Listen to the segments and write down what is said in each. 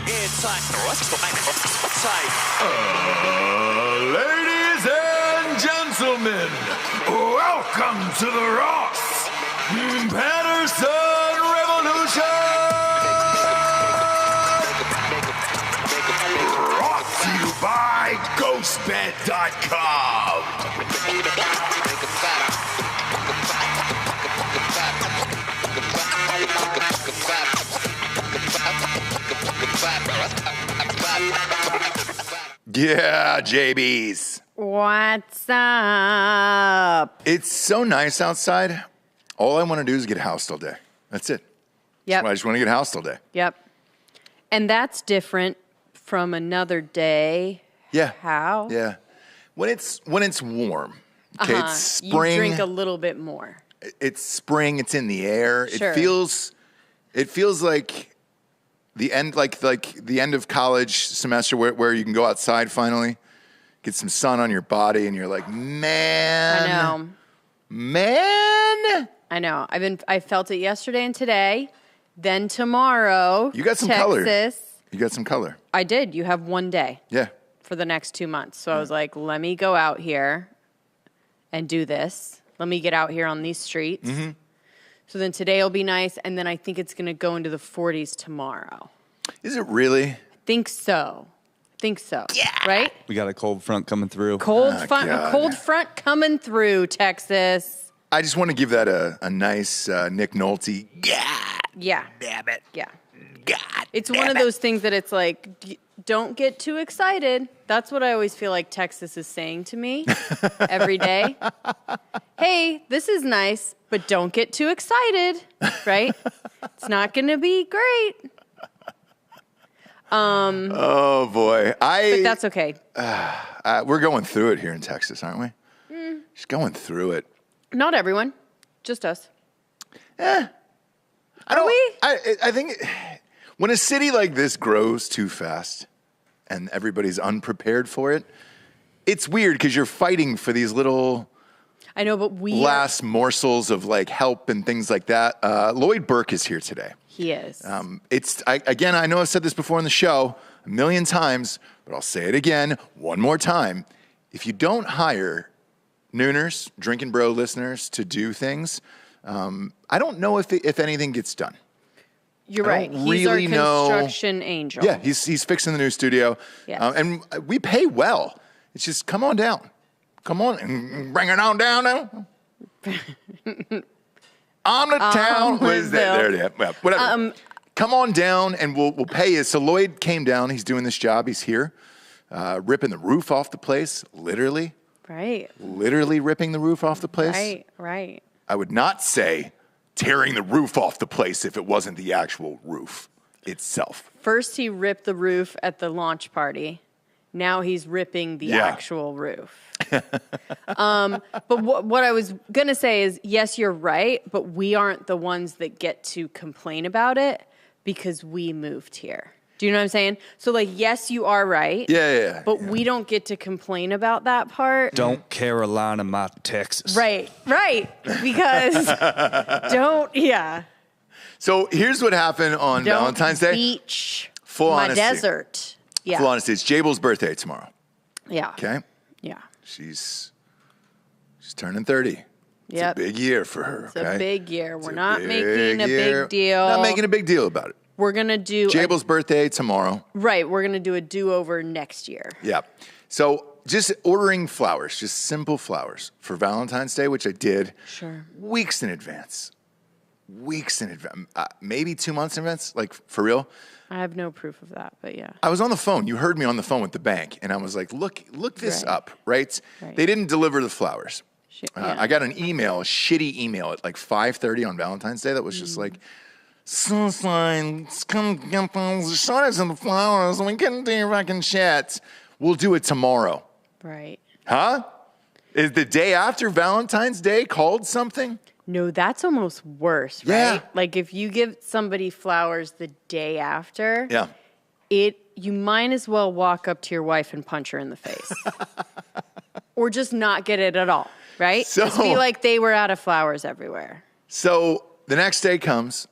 Ladies and gentlemen, welcome to the Ross Patterson Revolution! Brought to you by GhostBed.com. Yeah, JBs. What's up? It's so nice outside. All I want to do is get housed all day. That's it. Yep. I just want to get housed all day. Yep. And that's different from another day. Yeah. How? Yeah. When it's warm. Okay, it's spring. You drink a little bit more. It's spring. It's in the air. Sure. It feels like the end, like the end of college semester where you can go outside finally, get some sun on your body, and you're like, man. I know. I felt it yesterday and today. Then tomorrow. You got some Texas. color. You got some color. I did. You have one day. Yeah. For the next 2 months. So I was like, let me go out here and do this. Let me get out here on these streets. Mm-hmm. So then today will be nice, and then I think it's going to go into the 40s tomorrow. Is it really? I think so. Yeah. Right? We got a cold front coming through. Cold front coming through, Texas. I just want to give that a nice Nick Nolte. Yeah. Damn it. Yeah. God. It's one of those things that it's like, don't get too excited. That's what I always feel like Texas is saying to me every day. Hey, this is nice, but don't get too excited, right? It's not going to be great. Oh, boy. But that's okay. We're going through it here in Texas, aren't we? Just going through it. Not everyone. Just us. I think when a city like this grows too fast and everybody's unprepared for it, it's weird because you're fighting for these little last morsels of like help and things like that. Lloyd Burke is here today. He is. I know I've said this before in the show a million times, but I'll say it again one more time. If you don't hire Nooners, Drinkin' Bro listeners to do things, I don't know if anything gets done. You're right. He's our construction angel. Yeah, he's fixing the new studio. Yes. And we pay well. It's just come on down. Come on and bring it on down now. On the town. What is that? There it is. Well, whatever. Come on down and we'll pay you. So Lloyd came down. He's doing this job. He's here. Ripping the roof off the place. Literally. Right. Literally ripping the roof off the place. Right. I would not say tearing the roof off the place if it wasn't the actual roof itself. First, he ripped the roof at the launch party. Now he's ripping the actual roof. But what I was going to say is, yes, you're right, but we aren't the ones that get to complain about it because we moved here. Do you know what I'm saying? So, like, yes, you are right. Yeah. But we don't get to complain about that part. Don't Carolina my Texas. Right. Because yeah. So here's what happened on Valentine's Day. Beach Full my honesty. desert. Yeah. Full honesty. It's Jabel's birthday tomorrow. Yeah. Okay? Yeah. She's turning 30. It's a big year for her. It's a big year. We're not making a big deal. Not making a big deal about it. We're going to do Jabel's birthday tomorrow. Right. We're going to do a do-over next year. Yeah. So just ordering flowers, just simple flowers for Valentine's Day, which I did. Sure. Weeks in advance. Maybe 2 months in advance, like for real. I have no proof of that, but yeah. I was on the phone. You heard me on the phone with the bank, and I was like, look this up, right? They didn't deliver the flowers. I got an email, a shitty email at like 5:30 on Valentine's Day that was just like, Sunshine, come get those shorts and the flowers, and we couldn't do your fucking shit. We'll do it tomorrow. Right. Huh? Is the day after Valentine's Day called something? No, that's almost worse, right? Yeah. Like if you give somebody flowers the day after, you might as well walk up to your wife and punch her in the face. Or just not get it at all, right? So, just be like they were out of flowers everywhere. So the next day comes,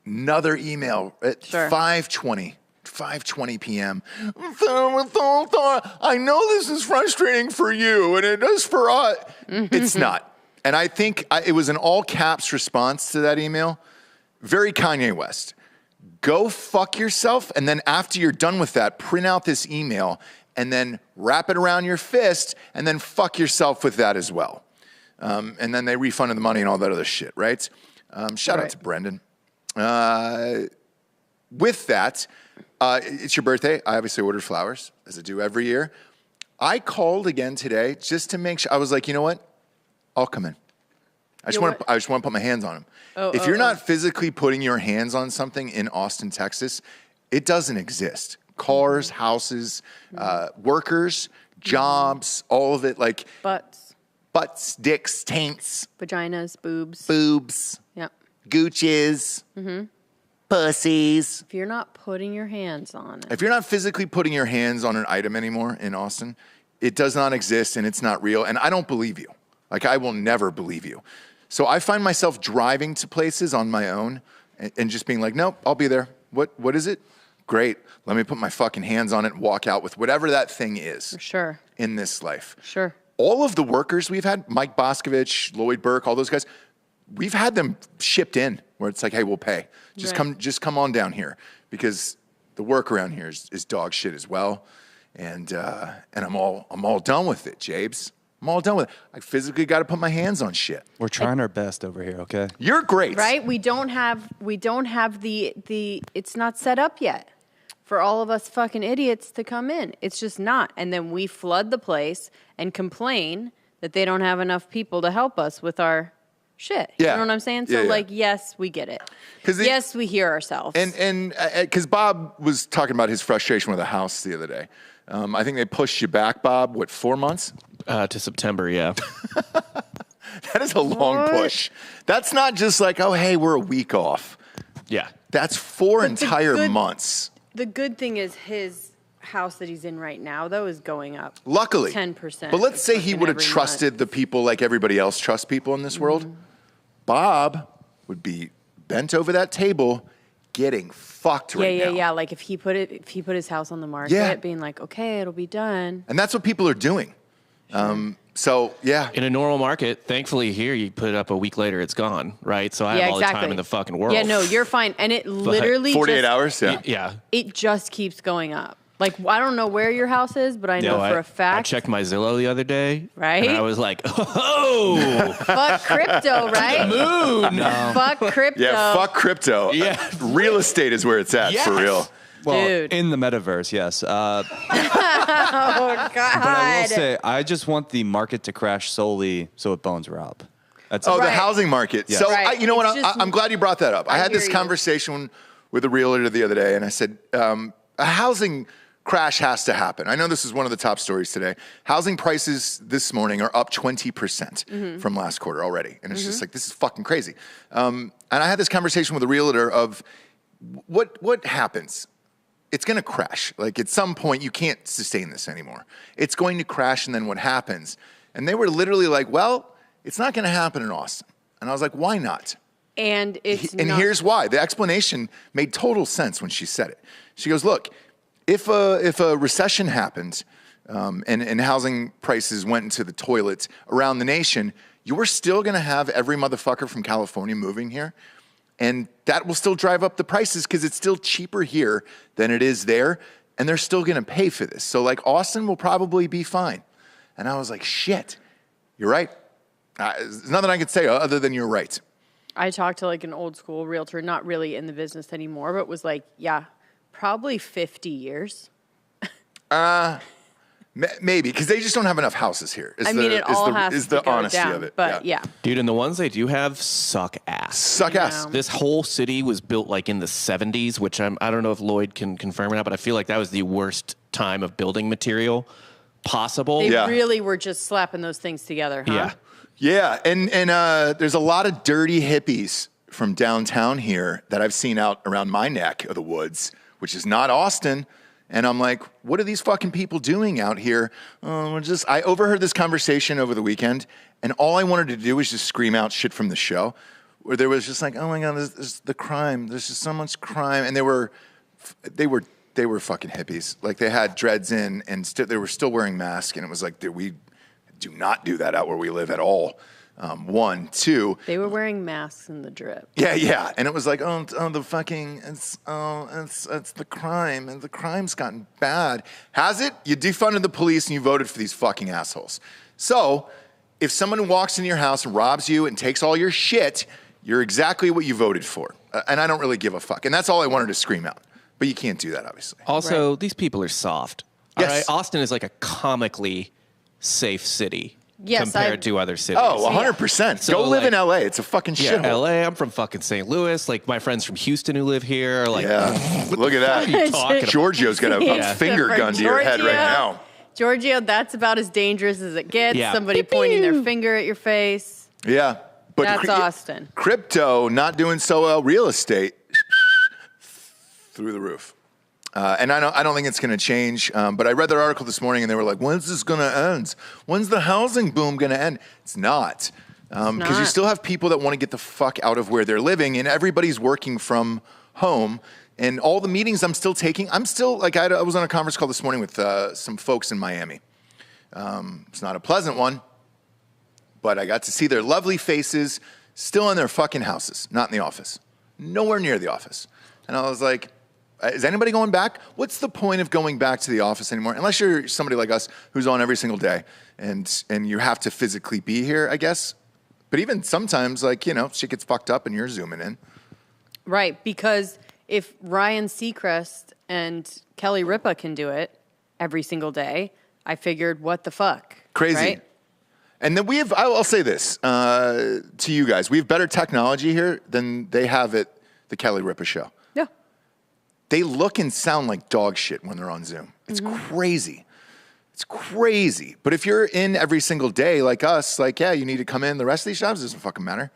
another email at 5:20 5:20 p.m. I know this is frustrating for you, and it is for us. It's not. And I think it was an all caps response to that email. Very Kanye West. Go fuck yourself. And then after you're done with that, print out this email and then wrap it around your fist and then fuck yourself with that as well. And then they refunded the money and all that other shit, right? Shout out to Brendan. With that, it's your birthday. I obviously ordered flowers, as I do every year. I called again today just to make sure. I was like, you know what? I'll come in. I just want to put my hands on them. If you're not physically putting your hands on something in Austin, Texas, it doesn't exist. Cars, houses, workers, jobs, all of it. Like butts, dicks, taints, vaginas, boobs, yep, gooches, pussies. If you're not putting your hands on it, if you're not physically putting your hands on an item anymore in Austin, it does not exist and it's not real. And I don't believe you. Like, I will never believe you. So I find myself driving to places on my own and just being like, nope, I'll be there. What is it? Great. Let me put my fucking hands on it and walk out with whatever that thing is. For sure. In this life. Sure. All of the workers we've had, Mike Boscovich, Lloyd Burke, all those guys, we've had them shipped in where it's like, hey, we'll pay. Just come on down here, because the work around here is dog shit as well. And I'm all done with it, Jabes. I'm all done with it. I physically got to put my hands on shit. We're trying our best over here, okay? You're great. Right? We don't have the it's not set up yet for all of us fucking idiots to come in. It's just not. And then we flood the place and complain that they don't have enough people to help us with our shit. Yeah. You know what I'm saying? So yes, we get it. Yes, we hear ourselves. And because Bob was talking about his frustration with a house the other day. I think they pushed you back, Bob, 4 months? To September, yeah. That is a long push. That's not just like, oh, hey, we're a week off. Yeah. That's 4 entire months. The good thing is his house that he's in right now, though, is going up. Luckily. 10%. But let's say he would have trusted the people like everybody else trusts people in this world. Bob would be bent over that table getting fucked right now. Yeah. Like if he put his house on the market, being like, okay, it'll be done. And that's what people are doing. So yeah. In a normal market, thankfully here you put it up a week later, it's gone, right? So I have all the time in the fucking world. Yeah, no, you're fine. And it literally 48 hours, yeah. It just keeps going up. Like, I don't know where your house is, but I know for a fact. I checked my Zillow the other day. Right? And I was like, oh! Fuck crypto, right? Moon! No. Fuck crypto. Yeah, fuck crypto. Yeah. Real estate is where it's at, for real. Well, Dude. in the metaverse, yes. Oh, God. But I will say, I just want the market to crash solely so it bones Rob. That's the housing market. Yeah. So, Right. you know what? It's I'm glad you brought that up. I had this hear you. conversation with a realtor the other day, and I said, a housing crash has to happen. I know this is one of the top stories today. Housing prices this morning are up 20% from last quarter already. And it's just like, this is fucking crazy. And I had this conversation with a realtor of what happens? It's going to crash. Like, at some point, you can't sustain this anymore. It's going to crash, and then what happens? And they were literally like, well, it's not going to happen in Austin. And I was like, why not? And here's why. The explanation made total sense when she said it. She goes, look, if a recession happened and housing prices went into the toilet around the nation, you're still going to have every motherfucker from California moving here. And that will still drive up the prices because it's still cheaper here than it is there. And they're still going to pay for this. So, like, Austin will probably be fine. And I was like, shit, you're right. There's nothing I could say other than you're right. I talked to, like, an old school realtor, not really in the business anymore, but was like, yeah, probably 50 years. Maybe, because they just don't have enough houses here. Is the honesty down, of it. But yeah. Dude, and the ones they do have suck ass. Suck ass. This whole city was built like in the 70s, which I don't know if Lloyd can confirm or not, but I feel like that was the worst time of building material possible. They really were just slapping those things together, huh? Yeah. Yeah, and there's a lot of dirty hippies from downtown here that I've seen out around my neck of the woods, which is not Austin. And I'm like, what are these fucking people doing out here? I overheard this conversation over the weekend, and all I wanted to do was just scream out shit from the show, where there was just like, oh my God, there's the crime. There's just so much crime. And they were they were fucking hippies. Like they had dreads in, and they were still wearing masks, and it was like, we do not do that out where we live at all. One, two. They were wearing masks in the drip. Yeah, and it was like, the fucking, it's the crime, and the crime's gotten bad. Has it? You defunded the police and you voted for these fucking assholes. So, if someone walks into your house and robs you and takes all your shit, you're exactly what you voted for. And I don't really give a fuck. And that's all I wanted to scream out. But you can't do that, obviously. Also, these people are soft. Yes. All right? Austin is like a comically safe city Yes, compared to other cities. Oh, 100%. So, Go live like, in LA. It's a fucking Yeah, shithole. LA. I'm from fucking St. Louis. Like my friends from Houston who live here. Like, Yeah. Look at that. what are you talking about? Giorgio's got a Yeah. finger gun to your head right Giorgio. now. Giorgio, that's about as dangerous as it gets. Yeah. Somebody pointing their finger at your face. Yeah. But That's Austin. Crypto, not doing so well. Real estate, through the roof. And I don't think it's going to change. But I read their article this morning, and they were like, when's this going to end? When's the housing boom going to end? It's not. Because you still have people that want to get the fuck out of where they're living, and everybody's working from home. And all the meetings I'm still taking, I'm still, like, I was on a conference call this morning with some folks in Miami. It's not a pleasant one, but I got to see their lovely faces still in their fucking houses, not in the office. Nowhere near the office. And I was like, is anybody going back? What's the point of going back to the office anymore? Unless you're somebody like us who's on every single day and you have to physically be here, I guess. But even sometimes, like, shit gets fucked up and you're zooming in. Right, because if Ryan Seacrest and Kelly Ripa can do it every single day, I figured, what the fuck? Crazy. Right? And then I'll say this to you guys. We have better technology here than they have at the Kelly Ripa show. Yeah. They look and sound like dog shit when they're on Zoom. It's crazy. It's crazy. But if you're in every single day like us, like, yeah, you need to come in. The rest of these jobs doesn't fucking matter.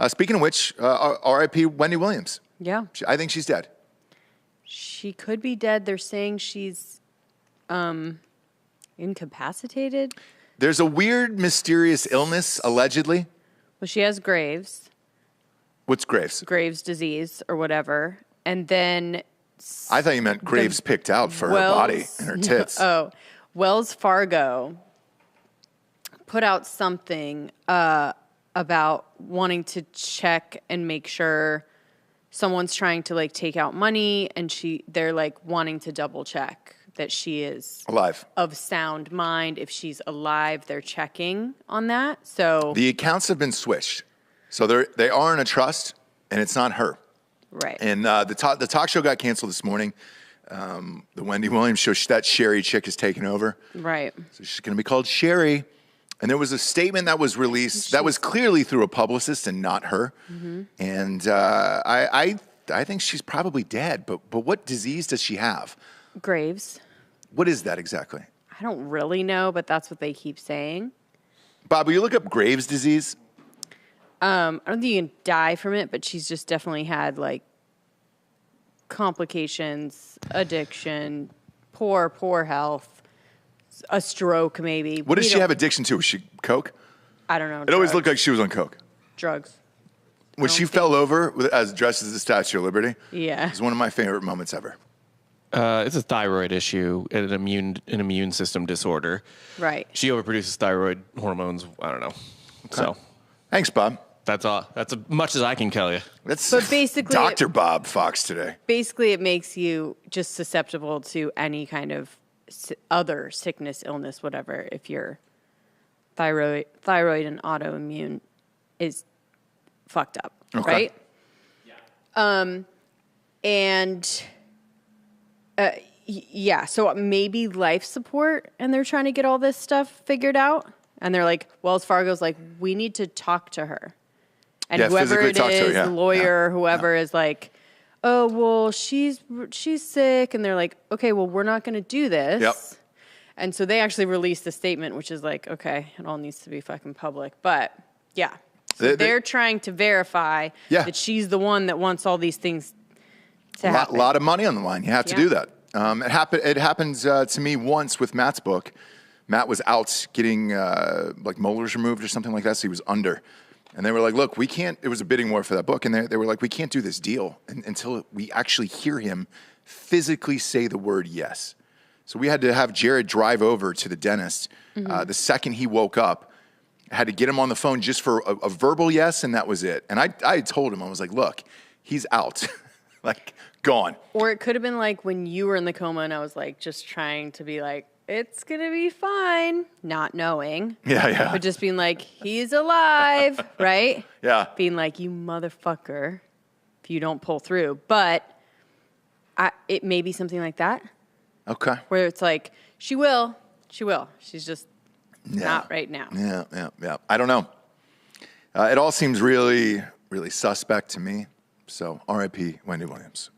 Speaking of which, R.I.P. Wendy Williams. Yeah. I think she's dead. She could be dead. They're saying she's incapacitated. There's a weird, mysterious illness, allegedly. Well, she has Graves. What's Graves? Graves' disease or whatever. And then I thought you meant Graves picked out for her body and her tits. Wells Fargo put out something about wanting to check and make sure someone's trying to like take out money, and they're like wanting to double check that she is alive, of sound mind. If she's alive, they're checking on that. So the accounts have been switched, so they are in a trust, and it's not her. Right. And the talk show got canceled this morning. The Wendy Williams show, that Sherry chick is taking over. Right. So she's going to be called Sherry. And there was a statement that was released that was clearly through a publicist and not her. Mm-hmm. And I think she's probably dead. But what disease does she have? Graves. What is that exactly? I don't really know, but that's what they keep saying. Bob, will you look up Graves' disease? I don't think you can die from it, but she's just definitely had like complications, addiction, poor health, a stroke maybe. What does she have addiction to? Was she coke? I don't know. It always looked like she was on coke. Drugs. When she fell over as dressed as the Statue of Liberty. Yeah. It's one of my favorite moments ever. It's a thyroid issue and an immune system disorder. Right. She overproduces thyroid hormones. I don't know. Okay. So thanks, Bob. That's all. That's as much as I can tell you. That's but basically, Dr. Bob Fox today. Basically, it makes you just susceptible to any kind of other sickness, illness, whatever. If your thyroid and autoimmune is fucked up, okay. Right? Yeah. Yeah. So maybe life support, and they're trying to get all this stuff figured out. And they're like, Wells Fargo's like, we need to talk to her. And whoever it is, the lawyer, whoever is like, oh, well, she's sick. And they're like, okay, well, we're not going to do this. Yep. And so they actually released a statement, which is like, okay, it all needs to be fucking public. But yeah, so they're trying to verify that she's the one that wants all these things to happen. A lot of money on the line. You have to do that. It happens to me once with Matt's book. Matt was out getting like molars removed or something like that, so he was under. And they were like, look, we can't, it was a bidding war for that book, and they were like, we can't do this deal until we actually hear him physically say the word yes. So we had to have Jared drive over to the dentist the second he woke up. I had to get him on the phone just for a verbal yes, and that was it. And I told him, I was like, look, he's out. Like, gone. Or it could have been like when you were in the coma and I was like just trying to be like, it's going to be fine, not knowing. Yeah. But just being like, he's alive, right? Yeah. Being like, you motherfucker, if you don't pull through. But it may be something like that. Okay. Where it's like, she will. She's just not right now. Yeah. I don't know. It all seems really, really suspect to me. So R.I.P. Wendy Williams.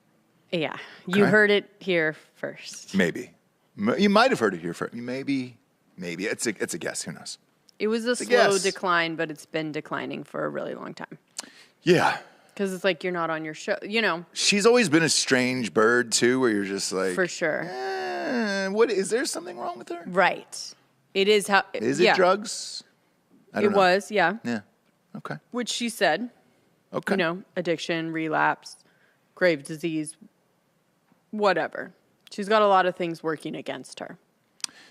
Yeah. You heard it here first. Maybe. You might have heard it here first. Maybe. It's a guess. Who knows? It was a slow decline, but it's been declining for a really long time. Yeah. Because it's like you're not on your show, you know. She's always been a strange bird, too, where you're just like... For sure. What, is there something wrong with her? Right. It is how... Is it drugs? I don't know. Was, yeah. Yeah. Okay. Which she said. Okay. You know, addiction, relapse, grave disease, whatever. She's got a lot of things working against her.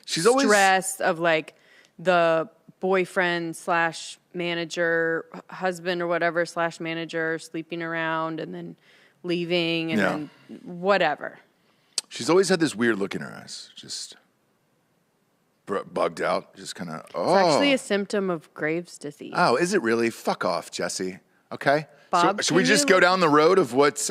She's always... Stress of like the boyfriend / manager, husband or whatever / manager sleeping around and then leaving and then whatever. She's always had this weird look in her eyes. Just bugged out. Just kind of, It's actually a symptom of Graves' disease. Oh, is it really? Fuck off, Jesse. Okay. Bob, so should we just go down the road of what's...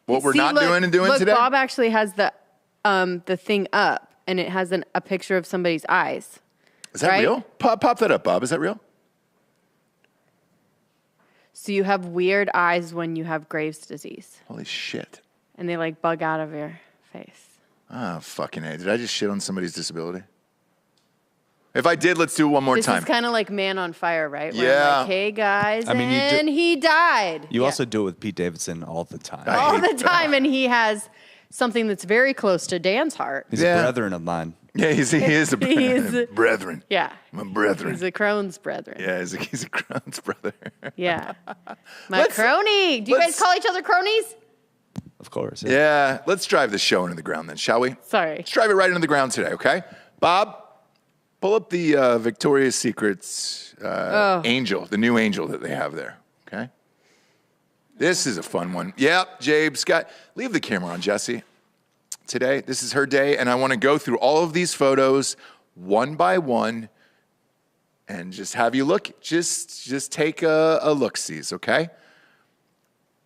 What we're not doing and doing today? Bob actually has the thing up, and it has a picture of somebody's eyes. Is that real? Pop that up, Bob. Is that real? So you have weird eyes when you have Graves' disease. Holy shit. And they like bug out of your face. Oh, fucking A. Did I just shit on somebody's disability? If I did, let's do it one more time. This is kind of like Man on Fire, right? Where Yeah. I'm like, hey, guys, and he died. You also do it with Pete Davidson all the time. All the time, and he has something that's very close to Dan's heart. He's a brethren of mine. Yeah, he is a He's- brethren. Yeah. My brethren. He's a Crohn's brethren. Yeah, he's a Crohn's brother. Yeah. My Let's- crony. Do you guys let's- call each other cronies? Of course. Yeah, let's drive the show into the ground then, shall we? Sorry. Let's drive it right into the ground today, okay? Bob, pull up the Victoria's Secret's angel, the new angel that they have there, okay? This is a fun one. Yep, Jabe, Scott, leave the camera on, Jesse. Today, this is her day, and I want to go through all of these photos one by one and just have you look, just take a look-sees, okay?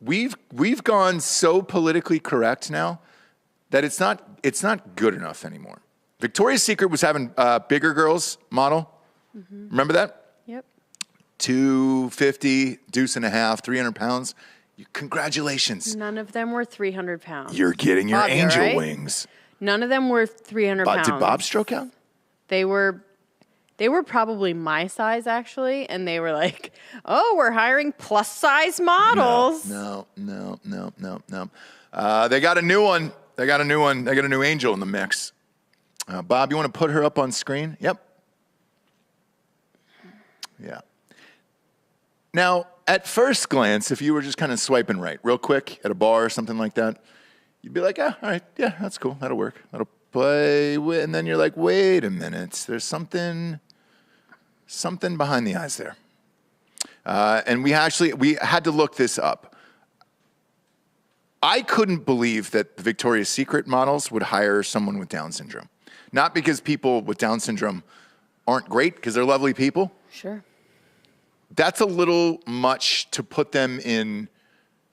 We've gone so politically correct now that it's not good enough anymore. Victoria's Secret was having bigger girls model. Mm-hmm. Remember that? Yep. 250, deuce and a half, 300 pounds. Congratulations. None of them were 300 pounds. You're getting your Bob, you angel all right? wings. None of them were 300 pounds. Did Bob stroke out? They were probably my size, actually, and they were like, oh, we're hiring plus-size models. No. They got a new one. They got a new angel in the mix. Bob, you want to put her up on screen? Yep. Yeah. Now, at first glance, if you were just kind of swiping right real quick at a bar or something like that, you'd be like, all right, yeah, that's cool. That'll work. That'll play. And then you're like, wait a minute. There's something behind the eyes there. And we had to look this up. I couldn't believe that the Victoria's Secret models would hire someone with Down syndrome. Not because people with Down syndrome aren't great, because they're lovely people. Sure. That's a little much to put them in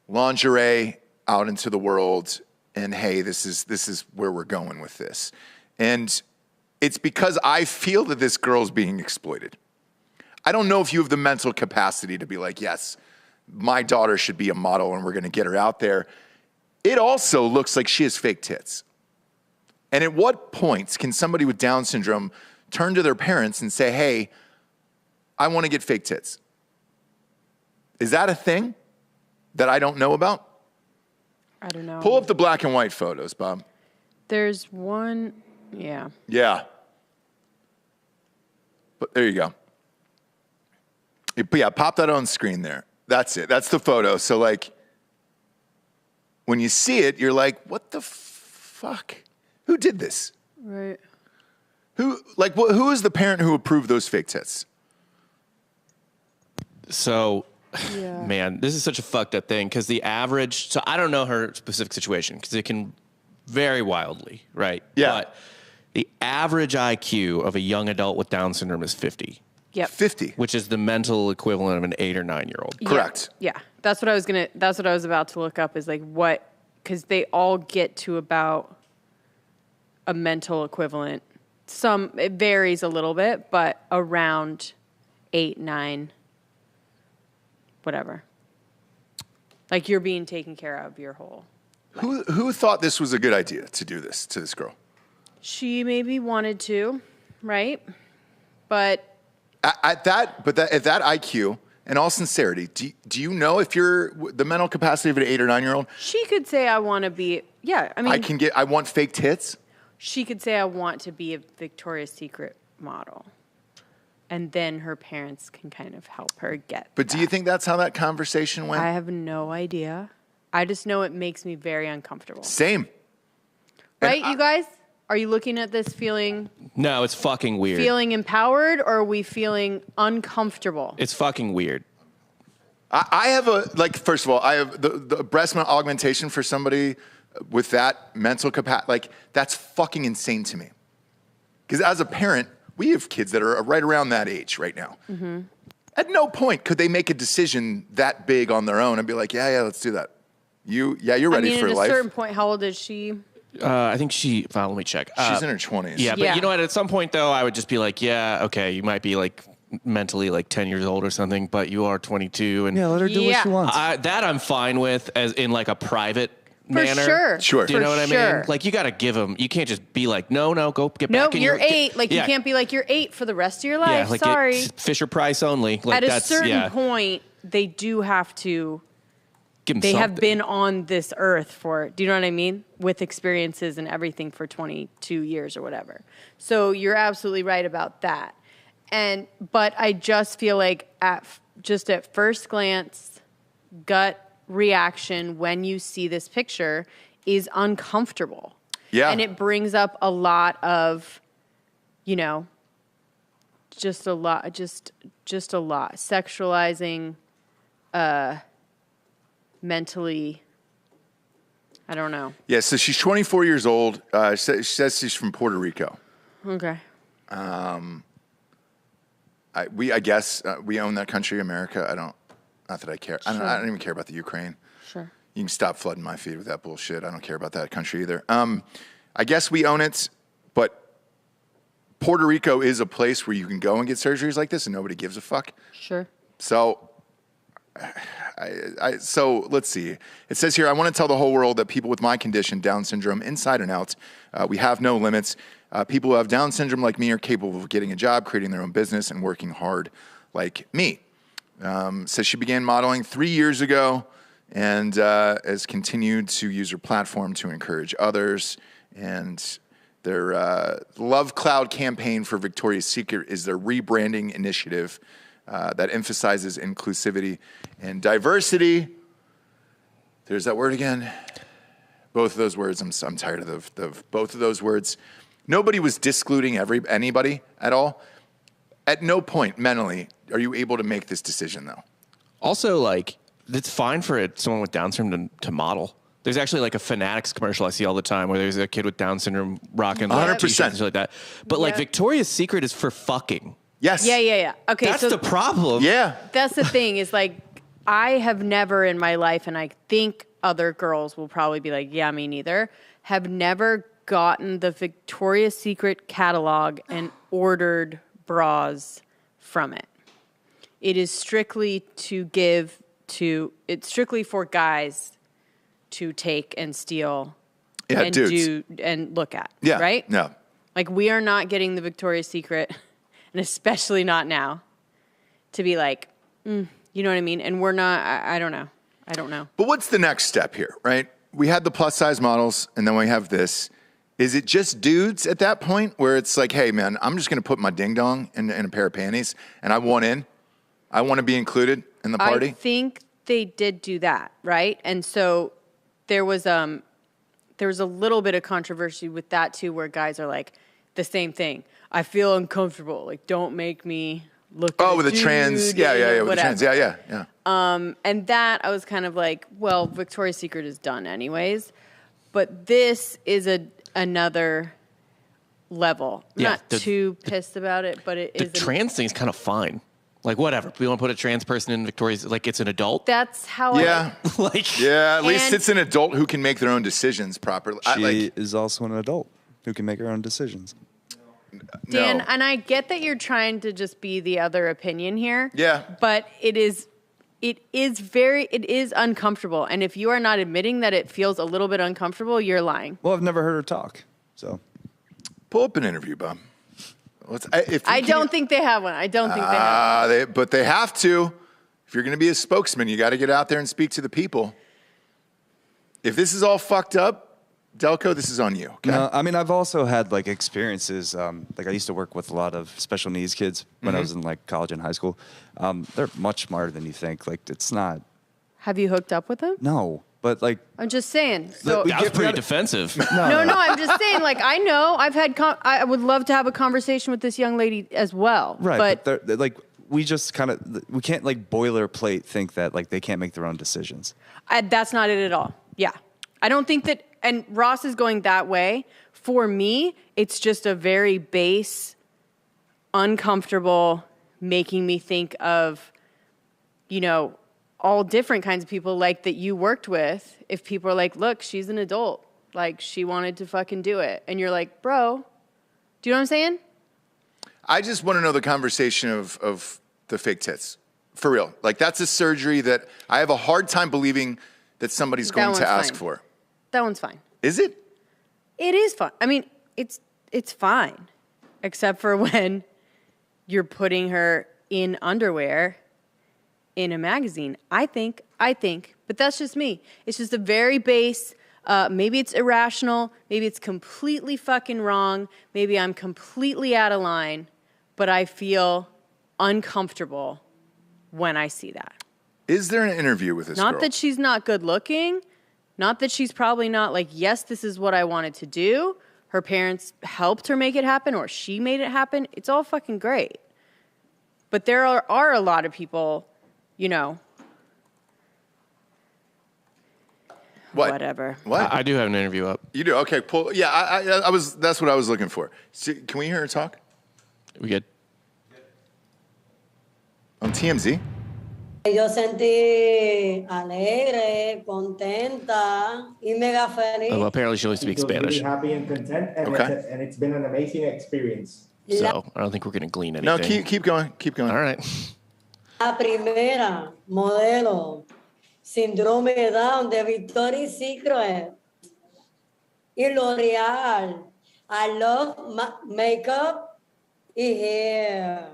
lingerie out into the world and, hey, this is where we're going with this. And it's because I feel that this girl's being exploited. I don't know if you have the mental capacity to be like, yes, my daughter should be a model and we're going to get her out there. It also looks like she has fake tits. And at what points can somebody with Down syndrome turn to their parents and say, hey, I want to get fake tits? Is that a thing that I don't know about? I don't know. Pull up the black and white photos, Bob. There's one, yeah. Yeah. But there you go. Yeah, pop that on screen there. That's it. That's the photo. So, like, when you see it, you're like, what the fuck? Who did this? Right. Who is the parent who approved those fake tits? So, man, this is such a fucked up thing because the average. So I don't know her specific situation because it can vary wildly, right? Yeah. But the average IQ of a young adult with Down syndrome is 50. Yep. 50. Which is the mental equivalent of an 8 or 9 year old. Correct. Yeah. That's what I was about to look up is like what, because they all get to about a mental equivalent. It varies a little bit, but around 8, 9, whatever. Like you're being taken care of your whole life. Who thought this was a good idea to do this to this girl? She maybe wanted to, right? But at that IQ, in all sincerity, do you know if you're the mental capacity of an 8 or 9 year old? she could say, I want to be, I want fake tits. she could say, I want to be a Victoria's Secret model. And then her parents can kind of help her get But do you think that's how that conversation went? I have no idea. I just know it makes me very uncomfortable. Same. Right, you guys? Are you looking at this feeling No, it's fucking weird. empowered, or are we feeling uncomfortable? It's fucking weird. I have first of all, I have the breast augmentation for somebody with that mental capacity. That's fucking insane to me. Because as a parent, we have kids that are right around that age right now. Mm-hmm. At no point could they make a decision that big on their own and be like, yeah, let's do that. You're ready for life. At a certain point, how old is she? I think let me check. She's in her 20s. Yeah, but you know what? At some point, though, I would just be like, yeah, okay, you might be mentally 10 years old or something, but you are 22. And let her do what she wants. That I'm fine with as in a private manner. Sure. Do you know what I mean? You got to give them. You can't just be like, no, go get back in you're your... 8. You can't be like, you're 8 for the rest of your life. Yeah, Sorry. Fisher Price only. At a certain point, they do have to... They have been on this earth do you know what I mean? With experiences and everything for 22 years or whatever. So you're absolutely right about that. But I just feel like at first glance, gut reaction when you see this picture is uncomfortable. Yeah. And it brings up a lot of, just a lot. Sexualizing, mentally, I don't know. Yeah, so she's 24 years old. She says she's from Puerto Rico. Okay. I guess we own that country, America. Not that I care. Sure. I don't even care about the Ukraine. Sure. You can stop flooding my feed with that bullshit. I don't care about that country either. I guess we own it, but Puerto Rico is a place where you can go and get surgeries like this and nobody gives a fuck. Sure. So... So let's see. It says here, I want to tell the whole world that people with my condition, Down syndrome, inside and out, we have no limits. People who have Down syndrome like me are capable of getting a job, creating their own business, and working hard like me. Says she began modeling 3 years ago and has continued to use her platform to encourage others. And their Love Cloud campaign for Victoria's Secret is their rebranding initiative that emphasizes inclusivity and diversity. There's that word again. Both of those words, I'm tired of both of those words. Nobody was discluding anybody at all. At no point mentally are you able to make this decision, though. Also, it's fine for someone with Down syndrome to model. There's actually a Fanatics commercial I see all the time where there's a kid with Down syndrome rocking 100% t-shirts like that. But Victoria's Secret is for fucking. Yes. Yeah. Okay, that's the problem. Yeah. That's the thing is I have never in my life, and I think other girls will probably be like, yeah, me neither, have never gotten the Victoria's Secret catalog and ordered bras from it. It is strictly it's strictly for guys to take and steal and dudes. and look at. Yeah. Right? No. We are not getting the Victoria's Secret, and especially not now, to be you know what I mean? And we're not, I don't know. But what's the next step here, right? We had the plus size models, and then we have this. Is it just dudes at that point where it's like, hey, man, I'm just going to put my ding dong in a pair of panties, and I want to be included in the party? I think they did do that, right? And so there was a little bit of controversy with that too, where guys are like the same thing. I feel uncomfortable. Like, don't make me look. Oh, with the trans, yeah, with the trans, yeah. And that I was kind of like, well, Victoria's Secret is done anyways, but this is another level. I'm not too pissed about it, but it is. The trans thing's kind of fine. Like, whatever. We want to put a trans person in Victoria's, like, it's an adult. That's how at least and it's an adult who can make their own decisions properly. She is also an adult who can make her own decisions. Dan, No. and I get that you're trying to just be the other opinion here. Yeah. But it is uncomfortable. And if you are not admitting that it feels a little bit uncomfortable, you're lying. Well, I've never heard her talk, so. Pull up an interview, Bob. I don't think they have one. I don't think they have one. But they have to. If you're going to be a spokesman, you got to get out there and speak to the people. If this is all fucked up, Delco, this is on you. Okay? No, I mean, I've also had like experiences. Like I used to work with a lot of special needs kids when I was in like college and high school. They're much smarter than you think. Like it's not. Have you hooked up with them? No, but like I'm just saying. So That was pretty defensive. no, I'm just saying. Like I know I've had. I would love to have a conversation with this young lady as well. Right, but they're like we just kind of we can't like boilerplate think that like they can't make their own decisions. That's not it at all. Yeah, I don't think that. And Ross is going that way. For me, it's just a very base, uncomfortable, making me think of, all different kinds of people like that you worked with. If people are like, look, she's an adult. Like, she wanted to fucking do it. And you're like, bro, do you know what I'm saying? I just want to know the conversation of the fake tits. For real. Like, that's a surgery that I have a hard time believing that somebody's going to ask for. That one's fine. Is it? It is fine. I mean, it's fine, except for when you're putting her in underwear in a magazine. I think, but that's just me. It's just a very base. Maybe it's irrational. Maybe it's completely fucking wrong. Maybe I'm completely out of line, but I feel uncomfortable when I see that. Is there an interview with this girl? Not that she's not good looking. Not that she's probably not like, yes, this is what I wanted to do. Her parents helped her make it happen or she made it happen. It's all fucking great. But there are a lot of people, whatever. What? I do have an interview up. You do? Okay, pull. Yeah, I was. That's what I was looking for. Can we hear her talk? We good? On TMZ? Yo sentí alegre, contenta y mega feliz. Well, apparently she only speaks Spanish. Really happy and content, and it's been an amazing experience. So I don't think we're going to glean anything. No, keep going. Keep going. All right. La primera modelo síndrome Down de Victoria's Secret y L'Oreal. I love makeup y hair.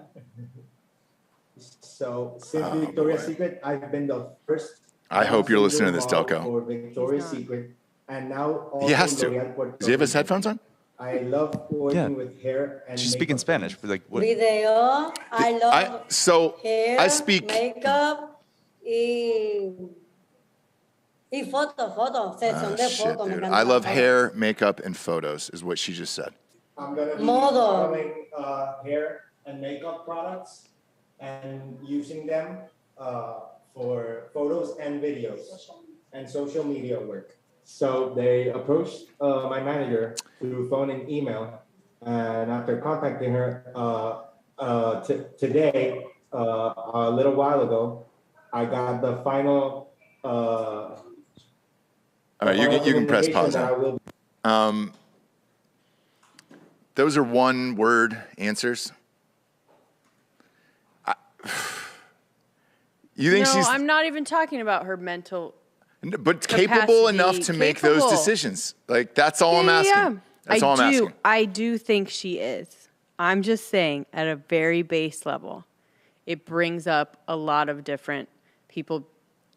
So since Victoria's Secret, I've been the first. I hope you're listening to this, Delco. For Victoria's Secret, and now also He has to. L'Oreal. Does he have his headphones on? I love working with hair and She's speaking Spanish. But like what? Video, I love hair, I speak makeup y foto, sesión de shit, foto. dude. I love hair, makeup, and photos, is what she just said. I'm gonna be Model. selling hair and makeup products and using them for photos and videos and social media work. So they approached my manager through phone and email, and after contacting her today, a little while ago, I got the final. All right, you can press pause now. Those are one-word answers. You think she's? No, I'm not even talking about her mental. But capable enough to make those decisions. Like, that's all I'm asking. Yeah. That's all I'm asking. I do think she is. I'm just saying, at a very base level, it brings up a lot of different people,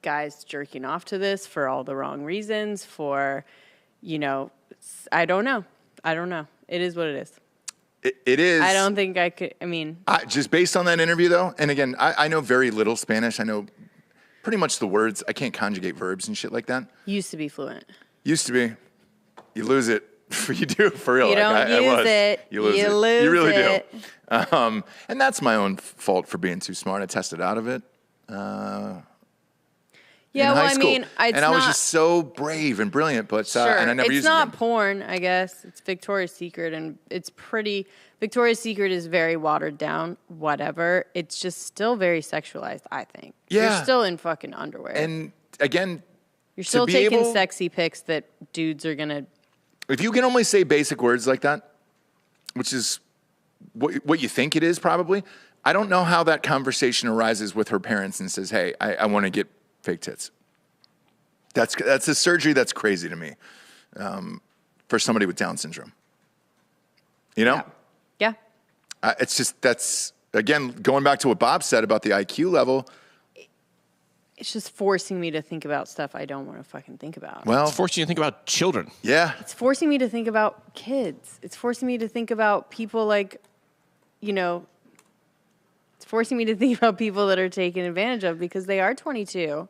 guys jerking off to this for all the wrong reasons, for, I don't know. It is what it is. It is. I don't think I could, just based on that interview, though, and again, I know very little Spanish. I know pretty much the words. I can't conjugate verbs and shit like that. Used to be fluent. Used to be. You lose it. You do, for real. You don't use it. You lose it. Lose you really it. do. And that's my own fault for being too smart. I tested out of it. Yeah, well, I mean, and I was just so brave and brilliant, but sure. and I never used it. It's not porn, I guess. It's Victoria's Secret, and it's pretty. Victoria's Secret is very watered down. Whatever. It's just still very sexualized. I think. Yeah. You're still in fucking underwear, and again, you're still taking sexy pics that dudes are gonna. If you can only say basic words like that, which is what you think it is, probably. I don't know how that conversation arises with her parents and says, "Hey, I want to get fake tits." That's a surgery that's crazy to me for somebody with Down syndrome. You know? Yeah. It's just, that's, again, going back to what Bob said about the IQ level. It's just forcing me to think about stuff I don't want to fucking think about. Well, It's forcing you to think about children. Yeah. It's forcing me to think about kids. It's forcing me to think about people like, it's forcing me to think about people that are taken advantage of because they are 22.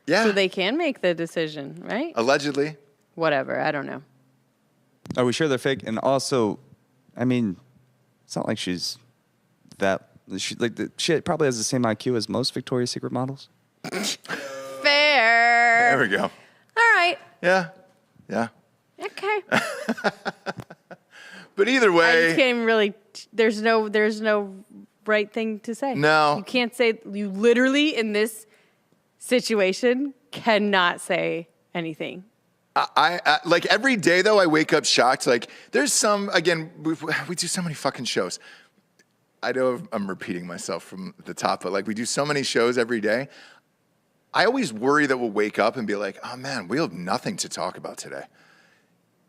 Yeah. So they can make the decision, right? Allegedly. Whatever. I don't know. Are we sure they're fake? And also, I mean, it's not like she's that. She probably has the same IQ as most Victoria's Secret models. Fair. There we go. All right. Yeah. Yeah. Okay. But either I way. just can't even really. There's no right thing to say. No. You can't say. You literally in this situation cannot say anything. I like every day though I wake up shocked. Like there's some, again, we do so many fucking shows. I know I'm repeating myself from the top, but like we do so many shows every day. I always worry that we'll wake up and be like, oh man, we have nothing to talk about today.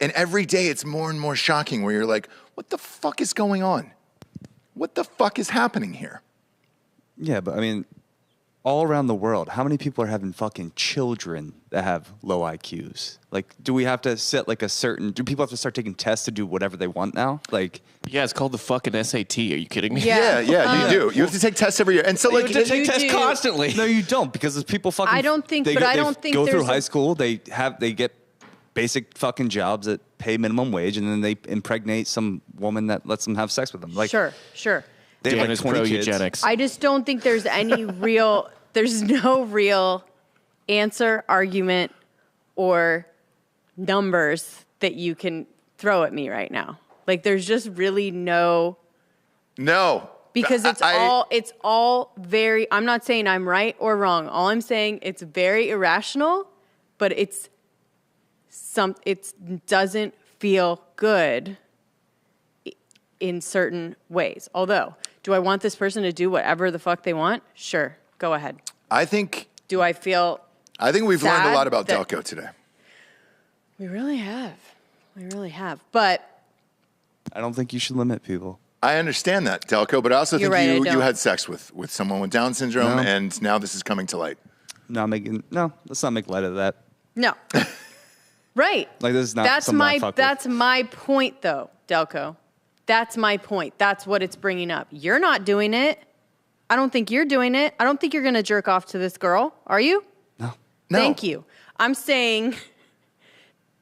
And every day it's more and more shocking where you're like, what the fuck is going on? What the fuck is happening here? Yeah, but I mean, all around the world, how many people are having fucking children that have low IQs? Like, do we have to set like do people have to start taking tests to do whatever they want now? Like, Yeah, it's called the fucking SAT. Are you kidding me? Yeah. You do. You have to take tests every year. And so You like, have to take You tests do. constantly. no, you don't, because there's people fucking. I don't think- they but go, I they don't think go through there's high a- school. They get basic fucking jobs that pay minimum wage, and then they impregnate some woman that lets them have sex with them. Like, Sure. they have Dan like is 20 kids. pro-eugenics. I just don't think there's any real. There's no real answer, argument, or numbers that you can throw at me right now. Like there's just really no. no. Because it's all very. I'm not saying I'm right or wrong. All I'm saying it's very irrational, but it doesn't feel good in certain ways. Although, do I want this person to do whatever the fuck they want? Sure, go ahead. I think Do I feel? we've learned a sad lot about that- Delco today. We really have. But I don't think you should limit people. I understand that, Delco, but I also You're think right, I you don't. had sex with someone with Down syndrome, No. and now this is coming to light. Let's not make light of that. no. Right. Like, this is not That's something I my fuck with. that's my point though, Delco. That's my point. That's what it's bringing up. You're not doing it. I don't think you're doing it. I don't think you're going to jerk off to this girl. Are you? No. Thank you. I'm saying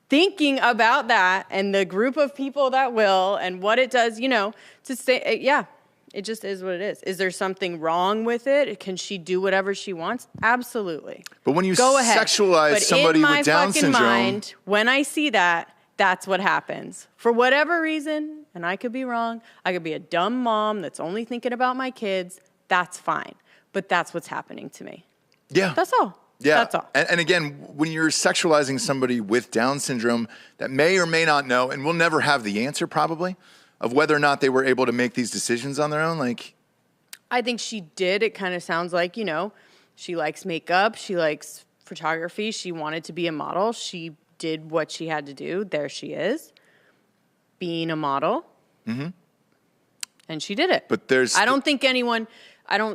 thinking about that and the group of people that will and what it does, to say, yeah, it just is what it is. Is there something wrong with it? Can she do whatever she wants? Absolutely. But when you Go ahead. sexualize But somebody in my with Down fucking syndrome, mind, when I see that, that's what happens. For whatever reason, and I could be wrong, I could be a dumb mom that's only thinking about my kids. That's fine. But that's what's happening to me. yeah, That's all. yeah. That's all. And again, when you're sexualizing somebody with Down syndrome that may or may not know, and we'll never have the answer probably of whether or not they were able to make these decisions on their own, like. I think she did. It kind of sounds like, she likes makeup. She likes photography. She wanted to be a model. She did what she had to do. There she is, being a model. Mm-hmm. And she did it. But I don't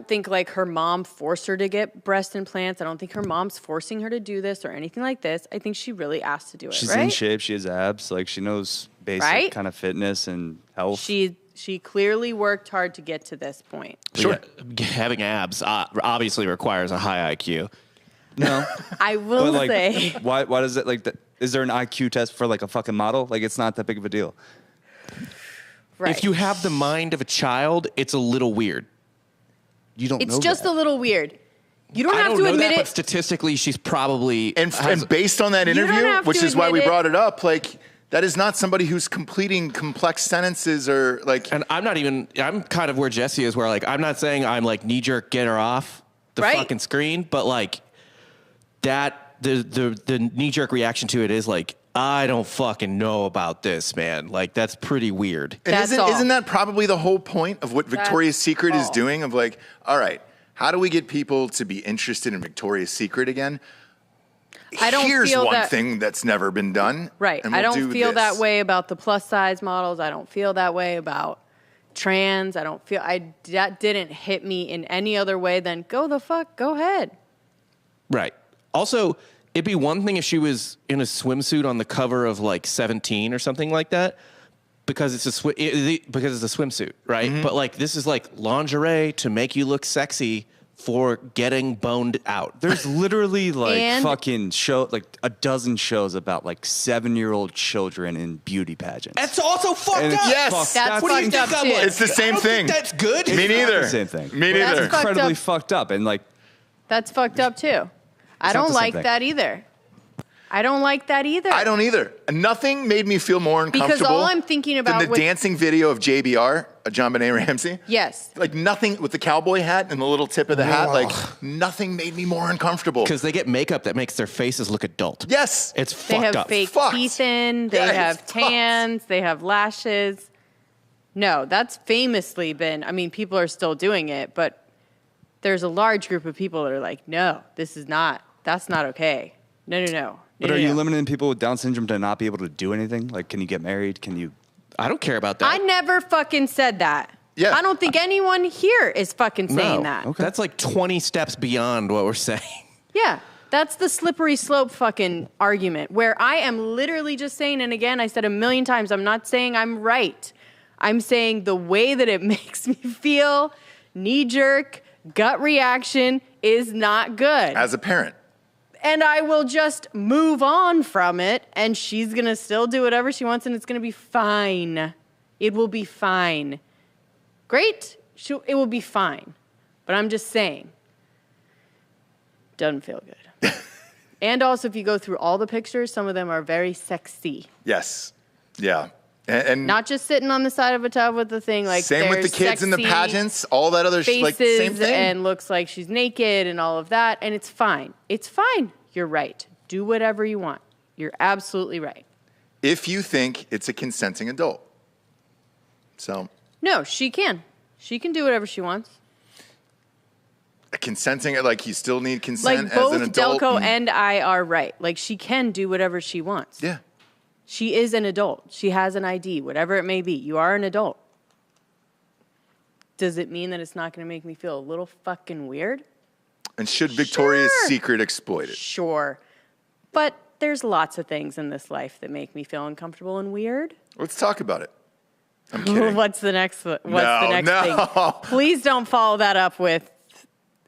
think like her mom forced her to get breast implants. I don't think her mom's forcing her to do this or anything like this. I think she really asked to do it, She's right? in shape. She has abs. Like, she knows basic Right? kind of fitness and health. She clearly worked hard to get to this point. Sure. Yeah, having abs obviously requires a high IQ. No. I will But, say. Why does it like that? Is there an IQ test for like a fucking model? Like it's not that big of a deal. Right. If you have the mind of a child, it's a little weird. You don't know It's just that. a little weird. You don't I have don't to know admit that, it. but statistically, she's probably And based on that You don't interview, have which to is why we admit it. brought it up, like that is not somebody who's completing complex sentences or like. And I'm kind of where Jesse is, where like I'm not saying I'm like knee jerk, get her off the Right. fucking screen, but like that the knee jerk reaction to it is like, I don't fucking know about this, man. Like that's pretty weird. And That's all. isn't that probably the whole point of what Victoria's Secret is all. doing? Of like, all right, how do we get people to be interested in Victoria's Secret again? I don't Here's feel one that- thing that's never been done. Right. and I we'll don't do feel this. that way about the plus size models. I don't feel that way about trans. That didn't hit me in any other way than go ahead. Right. Also, it'd be one thing if she was in a swimsuit on the cover of like 17 or something like that, because it's a swimsuit, right? Mm-hmm. But like this is like lingerie to make you look sexy for getting boned out. There's literally like And- fucking a dozen shows about like 7-year-old children in beauty pageants. That's also fucked And up. it's Yes. fucked- That's What do you fucked think up I'm too. like? It's the same I don't thing. think that's good. Me It's not neither. the same thing. Me That's neither. fucked incredibly up. fucked up and like That's fucked up too. I not don't the same like thing. that either. I don't like that either. I don't either. Nothing made me feel more uncomfortable. Because all I'm thinking about than the with- dancing video of JBR, John Benet Ramsey. Yes. Like nothing with the cowboy hat and the little tip of the hat. Like nothing made me more uncomfortable. Because they get makeup that makes their faces look adult. Yes. It's They fucked have up. fake Fucked. teeth in. They Yeah, it's have fucked. tans. They have lashes. No, that's famously been, I mean, people are still doing it, but there's a large group of people that are like, no, that's not okay. No. But are you limiting people with Down syndrome to not be able to do anything? Like, can you get married? Can you? I don't care about that. I never fucking said that. Yeah. I don't think anyone here is fucking saying No. that. Okay. That's like 20 steps beyond what we're saying. Yeah. That's the slippery slope fucking argument where I am literally just saying, and again, I said a million times, I'm not saying I'm right. I'm saying the way that it makes me feel, knee jerk, gut reaction is not good. As a parent. And I will just move on from it, and she's going to still do whatever she wants, and it's going to be fine. It will be fine. Great. It will be fine. But I'm just saying, doesn't feel good. And also, if you go through all the pictures, some of them are very sexy. Yes. Yeah. And Not just sitting on the side of a tub with the thing. Like same with the there's kids in the sexy pageants, all that other faces like same thing. and looks like she's naked and all of that, and it's fine. It's fine. You're right. Do whatever you want. You're absolutely right. If you think it's a consenting adult. So No, she can. She can do whatever she wants. a consenting, like you still need consent Like as both an adult. Delco and I are right. Like she can do whatever she wants. Yeah. She is an adult. She has an ID, whatever it may be. You are an adult. Does it mean that it's not going to make me feel a little fucking weird? And should Victoria's Sure. Secret exploit it? Sure. But there's lots of things in this life that make me feel uncomfortable and weird. Let's talk about it. I'm kidding. What's the next thing? No. Please don't follow that up with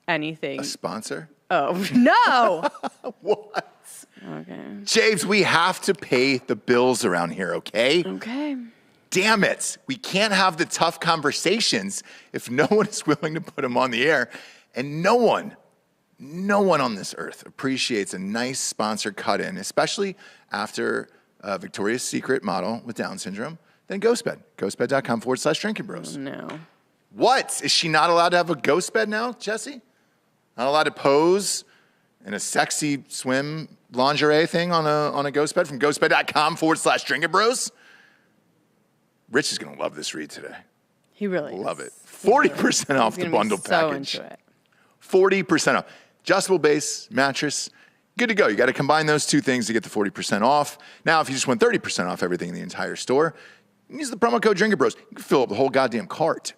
anything. A sponsor? Oh, no. What? Okay. James, we have to pay the bills around here, okay? Okay. Damn it. We can't have the tough conversations if no one is willing to put them on the air. And no one on this earth appreciates a nice sponsor cut in, especially after a Victoria's Secret model with Down syndrome, than GhostBed. GhostBed.com/Drinking Bros. No. What? Is she not allowed to have a ghost bed now, Jesse? Not allowed to pose in a sexy swim lingerie thing on a ghost bed from ghostbed.com/Drinking Bros? Rich is going to love this read today. He really Love is. it. 40% off He's the gonna be bundle so package. into it. 40% off. Adjustable base, mattress, good to go. You got to combine those two things to get the 40% off. Now, if you just want 30% off everything in the entire store, use the promo code Drinker Bros. You can fill up the whole goddamn cart.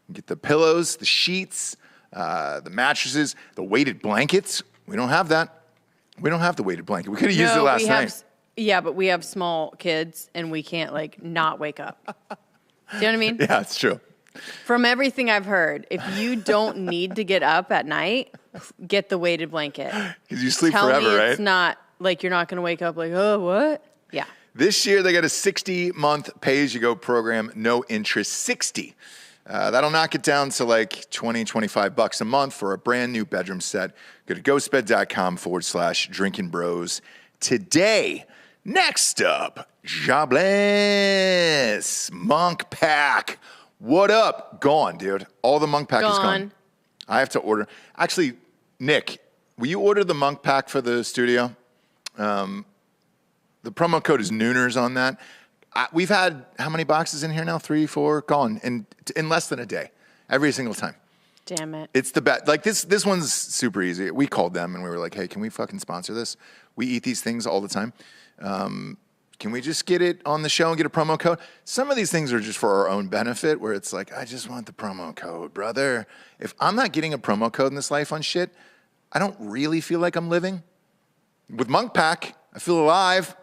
You get the pillows, the sheets, the mattresses, the weighted blankets. We don't have that. We don't have the weighted blanket. We could have used it last night. Yeah, but we have small kids and we can't like not wake up. Do you know what I mean? Yeah, it's true. From everything I've heard, if you don't need to get up at night, get the weighted blanket. Because you sleep Tell forever, me right? It's not like you're not going to wake up like, oh, what? Yeah. This year, they got a 60-month pay-as-you-go program, no interest, 60. That'll knock it down to like $20, $25 a month for a brand new bedroom set. Go to ghostbed.com/drinking bros today. Next up, Jobless Monk Pack. What up? Gone, dude. All the Monk Pack is gone. I have to order. Actually, Nick, will you order the Monk Pack for the studio? The promo code is Nooners on that. We've had how many boxes in here now? 3, 4, gone in less than a day, every single time. Damn it. It's the best. Like this one's super easy. We called them and we were like, hey, can we fucking sponsor this? We eat these things all the time. Can we just get it on the show and get a promo code? Some of these things are just for our own benefit where it's like, I just want the promo code, brother. If I'm not getting a promo code in this life on shit, I don't really feel like I'm living. With Monk Pack, I feel alive.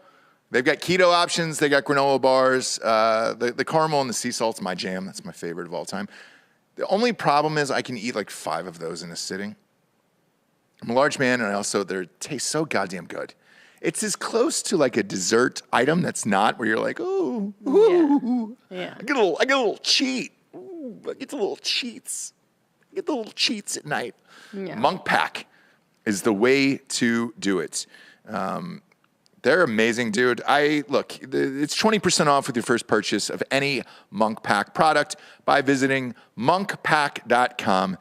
They've got keto options. They got granola bars. The caramel and the sea salt's my jam. That's my favorite of all time. The only problem is I can eat like 5 of those in a sitting. I'm a large man, and they taste so goddamn good. It's as close to like a dessert item that's not where you're like, oh, yeah. I get a little cheat. Ooh, I get the little cheats. I get the little cheats at night. Yeah. Monk Pack is the way to do it. They're amazing, dude. It's 20% off with your first purchase of any Monk Pack product by visiting monkpack.com.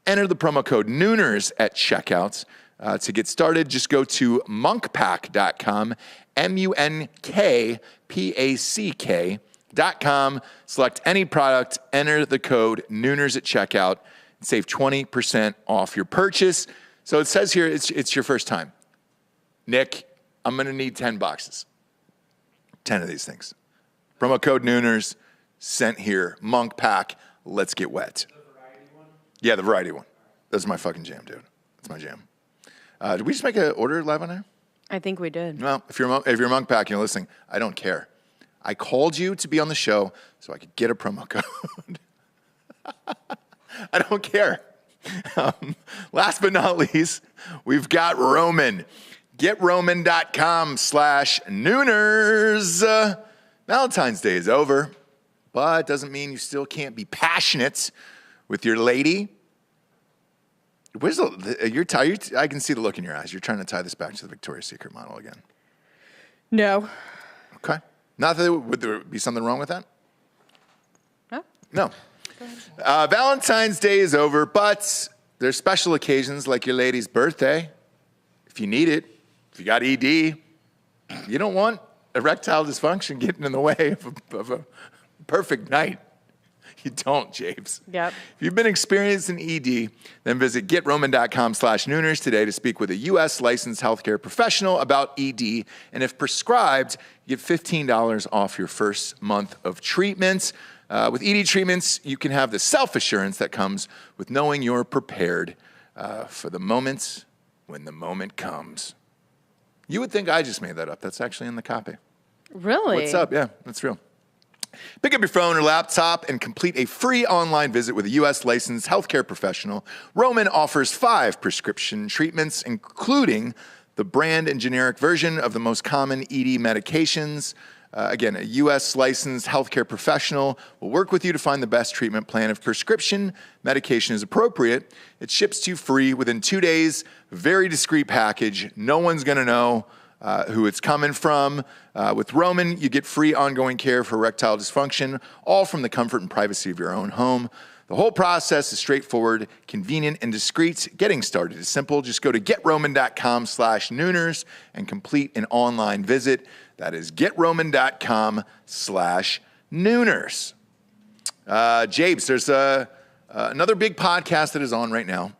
Enter the promo code Nooners at checkout. To get started, just go to monkpack.com, monkpack.com. Select any product, enter the code Nooners at checkout, and save 20% off your purchase. So it says here it's your first time. Nick, I'm going to need 10 boxes. 10 of these things. Promo code Nooners, sent here. Monk Pack, let's get wet. The variety one? Yeah, the variety one. That's my fucking jam, dude. That's my jam. Did we just make an order live on there? I think we did. Well, if you're Monk Pack and you're listening, I don't care. I called you to be on the show so I could get a promo code. I don't care. Last but not least, we've got Roman. GetRoman.com/Nooners. Valentine's Day is over, but it doesn't mean you still can't be passionate with your lady. You're tired. I can see the look in your eyes. You're trying to tie this back to the Victoria's Secret model again. No. Okay. Not that would there be something wrong with that? No. Valentine's Day is over, but there's special occasions like your lady's birthday. If you need it, if you got ED, you don't want erectile dysfunction getting in the way of a perfect night. You don't, James. Yep. If you've been experiencing ED, then visit GetRoman.com/Nooners today to speak with a U.S. licensed healthcare professional about ED. And if prescribed, you get $15 off your first month of treatments. With ED treatments, you can have the self-assurance that comes with knowing you're prepared for the moment when the moment comes. You would think I just made that up. That's actually in the copy. Really? What's up? Yeah, that's real. Pick up your phone or laptop and complete a free online visit with a U.S. licensed healthcare professional. Roman offers 5 prescription treatments, including the brand and generic version of the most common ED medications. Again, a U.S. licensed healthcare professional will work with you to find the best treatment plan. If prescription medication is appropriate, it ships to you free within 2 days. Very discreet package. No one's going to know who it's coming from. With Roman, you get free ongoing care for erectile dysfunction, all from the comfort and privacy of your own home. The whole process is straightforward, convenient, and discreet. Getting started is simple. Just go to GetRoman.com/Nooners and complete an online visit. That is GetRoman.com/Nooners. Jabes, there's another big podcast that is on right now,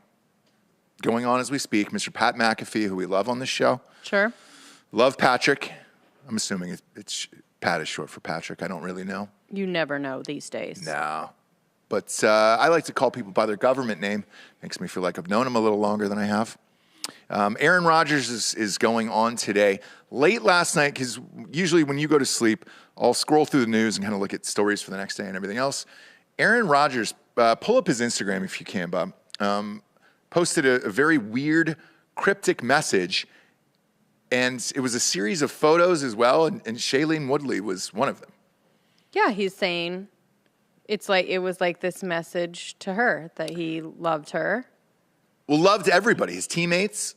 going on as we speak. Mr. Pat McAfee, who we love on this show. Sure. Love Patrick. I'm assuming it's Pat is short for Patrick. I don't really know. You never know these days. No. But I like to call people by their government name. Makes me feel like I've known them a little longer than I have. Aaron Rodgers is going on today. Late last night, because usually when you go to sleep, I'll scroll through the news and kind of look at stories for the next day and everything else. Aaron Rodgers, pull up his Instagram if you can, Bob. posted a very weird, cryptic message. And it was a series of photos as well. And Shailene Woodley was one of them. Yeah, he's saying it was like this message to her that he loved her. Well, loved everybody, his teammates,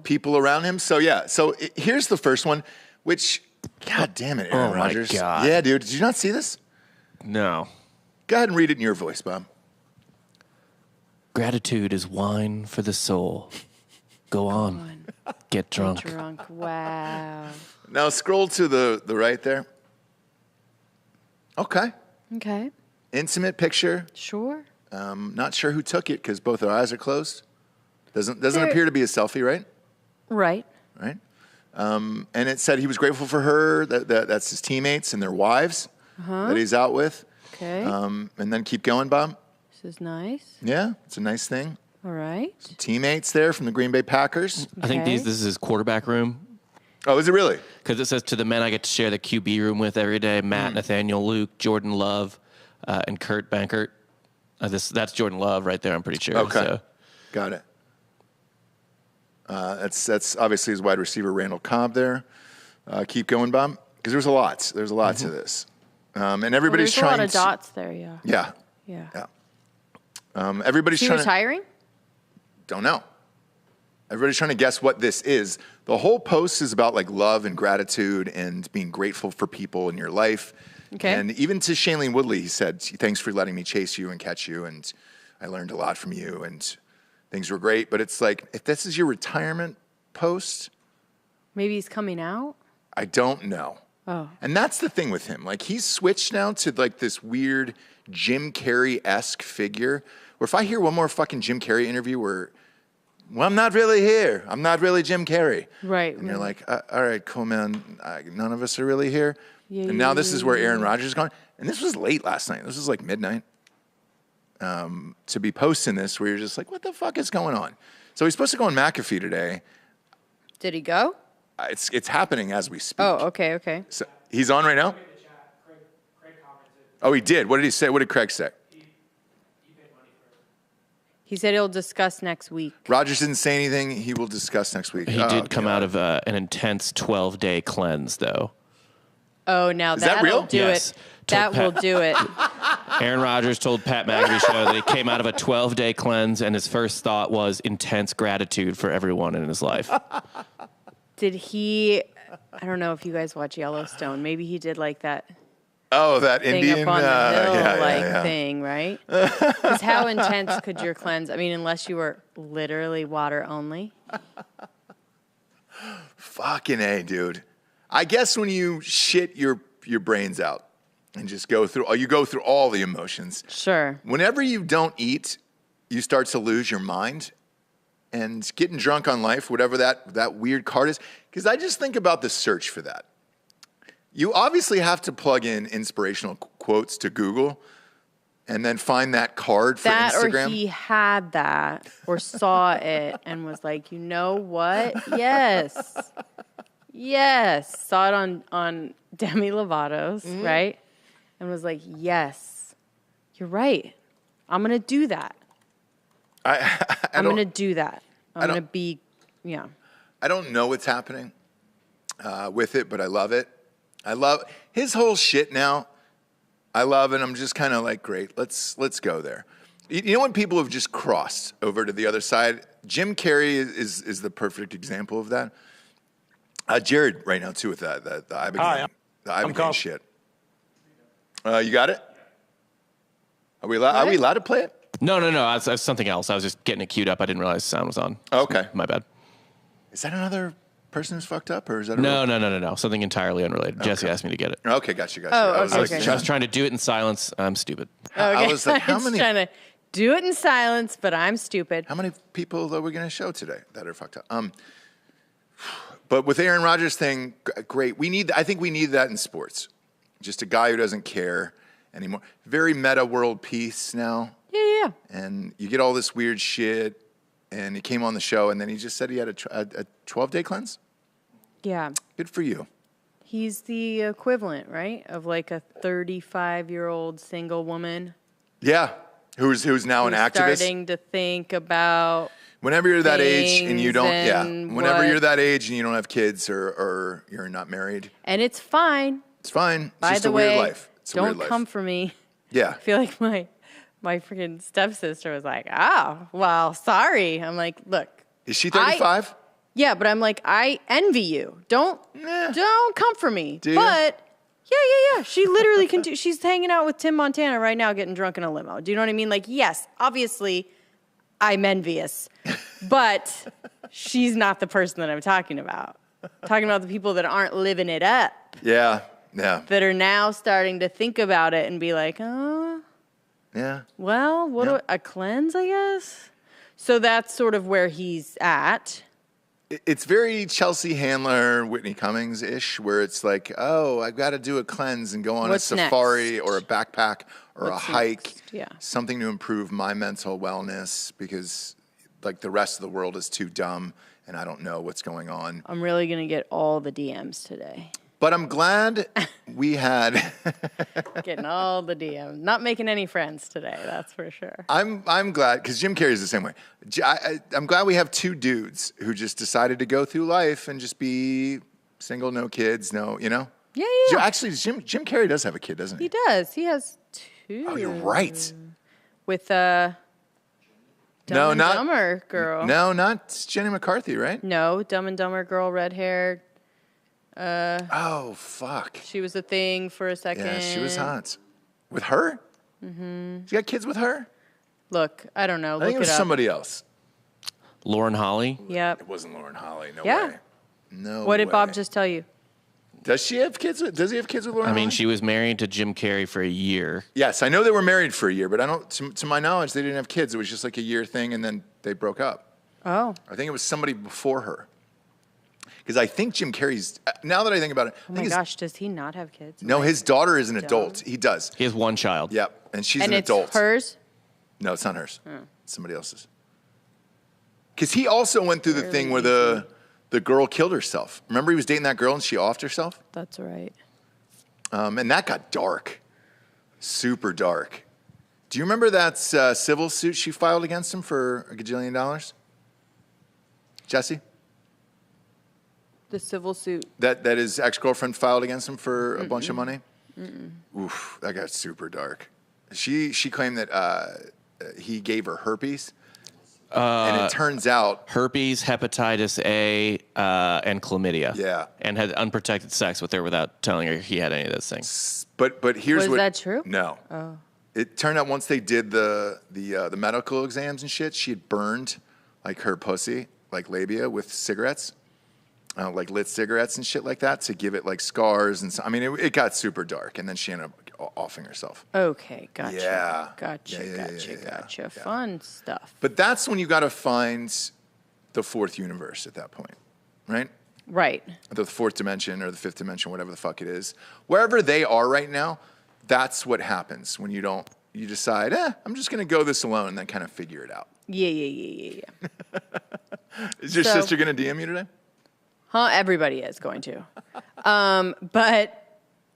people around him. So, yeah. So here's the first one, which, God damn it, Aaron Rodgers. My God. Yeah, dude. Did you not see this? No. Go ahead and read it in your voice, Bob. Gratitude is wine for the soul. Go on. Get drunk. Get drunk. Wow. Now scroll to the right there. Okay. Okay. Intimate picture. Sure. Not sure who took it because both their eyes are closed. Doesn't appear to be a selfie, right? Right. Right. And it said he was grateful for her. That's his teammates and their wives that he's out with. Okay. And then keep going, Bob. This is nice. Yeah, it's a nice thing. All right. Some teammates there from the Green Bay Packers. I think Okay. this is his quarterback room. Oh, is it really? Because it says to the men I get to share the QB room with every day, Matt, Nathaniel, Luke, Jordan Love, and Kurt Bankert. That's Jordan Love right there, I'm pretty sure. Okay. So. Got it. That's obviously his wide receiver, Randall Cobb there. Keep going, Bob. Because there's a lot. There's a lot to this. And everybody's There's trying a lot of dots there, yeah. Yeah. Yeah. Everybody's Is he trying retiring? Don't know. Everybody's trying to guess what this is. The whole post is about like love and gratitude and being grateful for people in your life. Okay. And even to Shailene Woodley, he said, thanks for letting me chase you and catch you. And I learned a lot from you and things were great. But it's like, if this is your retirement post, Maybe he's coming out? I don't know. Oh. And that's the thing with him. Like he's switched now to like this weird Jim Carrey-esque figure. Where if I hear one more fucking Jim Carrey interview where, well, I'm not really here. I'm not really Jim Carrey. Right. And you're like, all right, cool, man. None of us are really here. Yeah, and now this is where Aaron Rodgers is going. And this was late last night. This was like midnight. To be posting this where you're just like, what the fuck is going on? So he's supposed to go on McAfee today. Did he go? It's happening as we speak. Oh, okay. So he's on right now? Oh, he did. What did he say? What did Craig say? He said he'll discuss next week. Rodgers didn't say anything. He will discuss next week. He did come out of an intense 12-day cleanse, though. Oh, now Is that that'll real? do Yes. it. That will do it. Aaron Rodgers told Pat McAfee show that he came out of a 12-day cleanse, and his first thought was intense gratitude for everyone in his life. Did he? I don't know if you guys watch Yellowstone. Maybe he did like that Oh, that thing Indian up on the hill, yeah. thing, right? Because how intense could your cleanse? I mean, unless you were literally water only. Fucking A, dude. I guess when you shit your brains out and just go through all the emotions. Sure. Whenever you don't eat, you start to lose your mind. And getting drunk on life, whatever that weird card is, because I just think about the search for that. You obviously have to plug in inspirational quotes to Google and then find that card for That Instagram. or he had that or saw it and was like, you know what? Yes. Saw it on Demi Lovato's, right? And was like, yes, you're right. I'm going to do that. I'm going to do that. I'm going to be, yeah. I don't know what's happening with it, but I love it. I love his whole shit now. I love it. I'm just kind of like, great, let's go there. You know when people have just crossed over to the other side? Jim Carrey is the perfect example of that. Jared right now too with the Ibogaine shit. You got it? Are we allowed to play it? No. That's something else. I was just getting it queued up. I didn't realize the sound was on. Okay. My bad. Is that another person who's fucked up, or is that No. Something entirely unrelated. Jesse asked me to get it. Okay, got you. Oh, I was okay. I was trying to do it in silence. I'm stupid. I was like, how many? Trying to do it in silence, but I'm stupid. How many people are we going to show today that are fucked up? But with Aaron Rodgers thing, great. I think we need that in sports. Just a guy who doesn't care anymore. Very meta world peace now. Yeah. And you get all this weird shit. And he came on the show, and then he just said he had a 12-day cleanse. Yeah. Good for you. He's the equivalent, right, of like a 35-year-old single woman. Yeah. who's now an activist. Starting to think about whenever you're that age and you don't, whenever what, you're that age and you don't have kids or you're not married. And it's fine. It's fine. It's By just the a way, weird life. It's a weird don't life. come for me. Yeah. I feel like my freaking stepsister was like, oh, well, sorry. I'm like, look. Is she 35? Yeah, but I'm like, I envy you. Don't come for me. Do you? But yeah. She literally can do. She's hanging out with Tim Montana right now, getting drunk in a limo. Do you know what I mean? Like, yes, obviously, I'm envious, but she's not the person that I'm talking about. I'm talking about the people that aren't living it up. Yeah. That are now starting to think about it and be like, oh. Yeah. Well, a cleanse, I guess. So that's sort of where he's at. It's very Chelsea Handler, Whitney Cummings-ish, where it's like, oh, I've got to do a cleanse and go on a safari next? or a backpack or a hike. Next? Yeah. Something to improve my mental wellness because like the rest of the world is too dumb and I don't know what's going on. I'm really going to get all the DMs today. But I'm glad we had... Getting all the DMs. Not making any friends today, that's for sure. I'm glad, because Jim Carrey's the same way. I'm glad we have two dudes who just decided to go through life and just be single, no kids, no, you know? Yeah. Actually, Jim Carrey does have a kid, doesn't he? He does. He has 2. Oh, you're right. With Dumb and Dumber girl. No, not Jenny McCarthy, right? No, Dumb and Dumber girl, red hair. Oh, fuck. She was a thing for a second. Yeah, she was hot. With her? Mm-hmm. You got kids with her? Look, I don't know. I think it was somebody else. Lauren Holly? Yep. It wasn't Lauren Holly. No Yeah. way. No What did way. Bob just tell you? Does he have kids with Lauren I mean, Holly? she was married to Jim Carrey for a year. Yes, I know they were married for a year, but I don't. To my knowledge, they didn't have kids. It was just like a year thing, and then they broke up. Oh. I think it was somebody before her. Because I think Jim Carrey's. Now that I think about it, Oh my gosh, does he not have kids? no, his daughter is an adult. He does. He has one child. Yep, and she's And an it's adult. hers? No, it's not hers. It's somebody else's. Because he also went through the thing where the girl killed herself. Remember, he was dating that girl and she offed herself. That's right. And that got dark, super dark. Do you remember that civil suit she filed against him for $1 gajillion? Jesse? The civil suit. That his ex-girlfriend filed against him for a bunch of money? Oof, that got super dark. She claimed that he gave her herpes. And it turns out... Herpes, hepatitis A, and chlamydia. Yeah. And had unprotected sex with her without telling her he had any of those things. But here's Was that true? No. Oh. It turned out once they did the medical exams and shit, she had burned like her pussy, like labia, with cigarettes, like lit cigarettes and shit like that to give it like scars and so, I mean it got super dark and then she ended up offing herself. Okay, gotcha. Yeah. Gotcha. Fun stuff. But that's when you got to find the fourth universe at that point, right? Right. The fourth dimension or the fifth dimension, whatever the fuck it is. Wherever they are right now, that's what happens when you decide, I'm just going to go this alone and then kind of figure it out. Yeah. Is your sister going to DM you today? Huh? Everybody is going to. But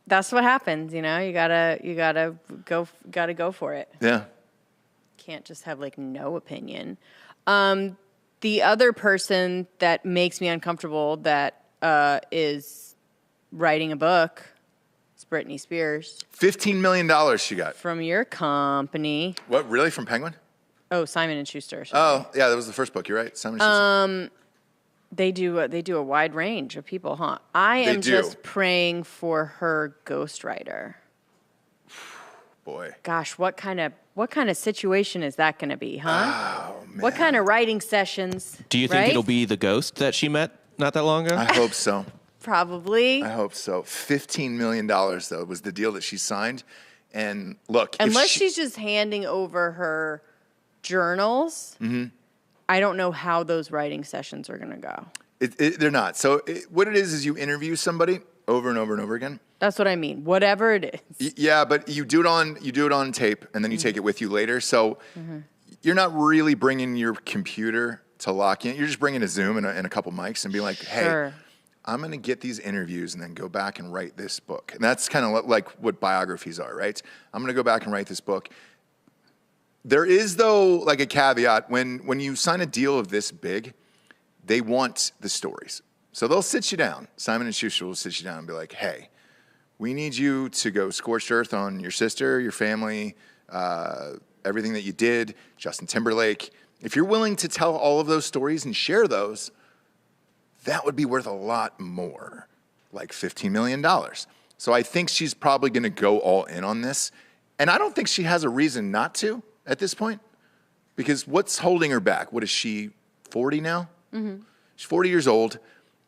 that's what happens, you know? You gotta go for it. Yeah. Can't just have like no opinion. The other person that makes me uncomfortable that is writing a book is Britney Spears. $15 million she got. From your company. What, really? From Penguin? Oh, Simon & Schuster. Sorry. Oh, yeah, that was the first book. You're right. Simon & Schuster. They do a wide range of people, huh? I am just praying for her ghostwriter. Boy. Gosh, what kind of situation is that going to be, huh? Oh, man. What kind of writing sessions? Do you think it'll be the ghost that she met not that long ago? I hope so. Probably. I hope so. $15 million, though, was the deal that she signed. And look, unless she's just handing over her journals, I don't know how those writing sessions are going to go. They're not. So what it is you interview somebody over and over and over again. That's what I mean. Whatever it is. Yeah, but you do it on tape, and then you take it with you later. So you're not really bringing your computer to lock in. You're just bringing a Zoom and a couple mics and be like, hey, I'm going to get these interviews and then go back and write this book. And that's kind of like what biographies are, right? I'm going to go back and write this book. There is, though, like a caveat. When you sign a deal of this big, they want the stories. So they'll sit you down. Simon & Schuster will sit you down and be like, hey, we need you to go scorched earth on your sister, your family, everything that you did, Justin Timberlake. If you're willing to tell all of those stories and share those, that would be worth a lot more, like $15 million. So I think she's probably going to go all in on this. And I don't think she has a reason not to at this point, because what's holding her back? What is she, 40 now? Mm-hmm. She's 40 years old.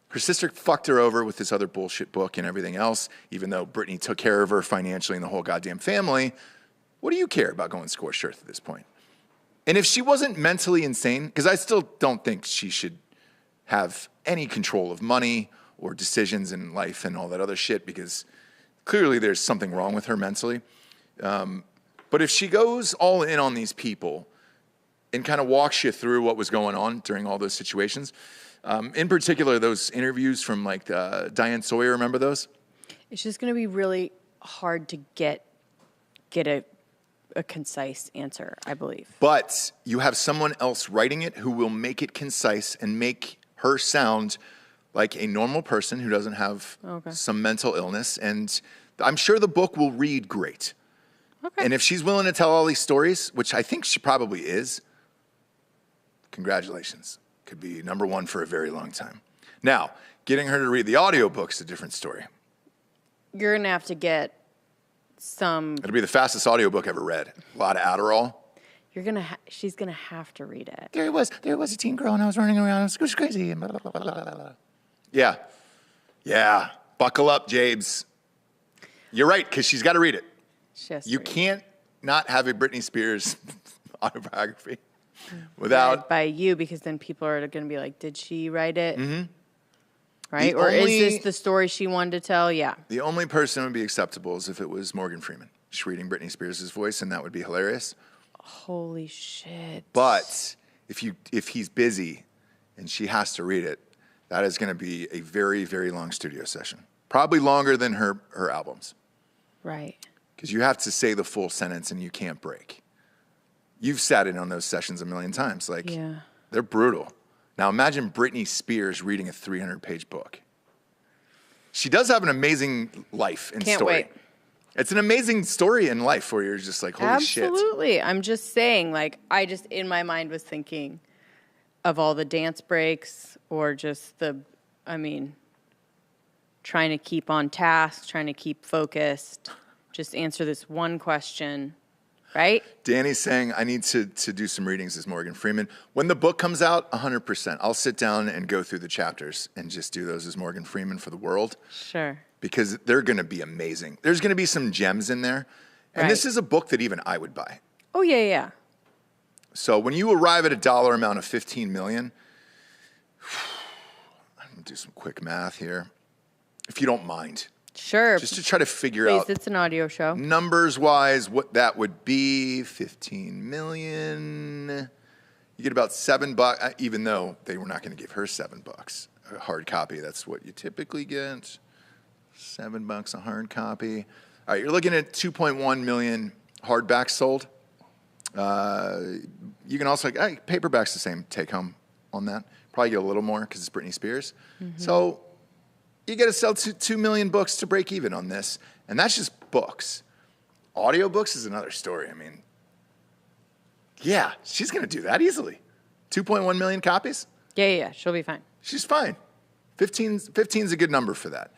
Her sister fucked her over with this other bullshit book and everything else, even though Britney took care of her financially and the whole goddamn family. What do you care about going scorched earth at this point? And if she wasn't mentally insane, because I still don't think she should have any control of money or decisions in life and all that other shit, because clearly there's something wrong with her mentally. But if she goes all in on these people and kind of walks you through what was going on during all those situations, in particular, those interviews from like Diane Sawyer, remember those? It's just going to be really hard to get a concise answer, I believe. But you have someone else writing it who will make it concise and make her sound like a normal person who doesn't have some mental illness. And I'm sure the book will read great. Okay. And if she's willing to tell all these stories, which I think she probably is, congratulations. Could be number one for a very long time. Now, getting her to read the audiobook's a different story. You're going to have to get some... It'll be the fastest audiobook ever read. A lot of Adderall. She's going to have to read it. There was a teen girl and I was running around. It was crazy. And blah, blah, blah, blah, blah. Yeah. Buckle up, Jabes. You're right, because she's got to read it. You can't not have a Britney Spears autobiography without... Read by you, because then people are going to be like, did she write it? Mm-hmm. Right? Or is this the story she wanted to tell? Yeah. The only person that would be acceptable is if it was Morgan Freeman. Just reading Britney Spears' voice, and that would be hilarious. Holy shit. But if he's busy and she has to read it, that is going to be a very, very long studio session. Probably longer than her albums. Right. Because you have to say the full sentence and you can't break. You've sat in on those sessions a million times. They're brutal. Now imagine Britney Spears reading a 300-page book. She does have an amazing life and story. Can't wait. It's an amazing story in life where you're just like, holy shit. Absolutely. I'm just saying, I just in my mind was thinking of all the dance breaks or just trying to keep on task, trying to keep focused, just answer this one question, right? Danny's saying, I need to do some readings as Morgan Freeman. When the book comes out, 100%. I'll sit down and go through the chapters and just do those as Morgan Freeman for the world. Sure. Because they're going to be amazing. There's going to be some gems in there. And This is a book that even I would buy. Oh, yeah. So when you arrive at a dollar amount of $15 million, I'm going to do some quick math here, if you don't mind. Sure. Just to try to figure out. It's an audio show. Numbers-wise, what that would be, $15 million. You get about $7, even though they were not going to give her $7. A hard copy, that's what you typically get. $7 a hard copy. All right, you're looking at 2.1 million hardbacks sold. You can also, paperback's the same take home on that. Probably get a little more because it's Britney Spears. Mm-hmm. So you got to sell 2 million books to break even on this. And that's just books. Audiobooks is another story. Yeah, she's going to do that easily. 2.1 million copies? Yeah. She'll be fine. She's fine. 15's a good number for that.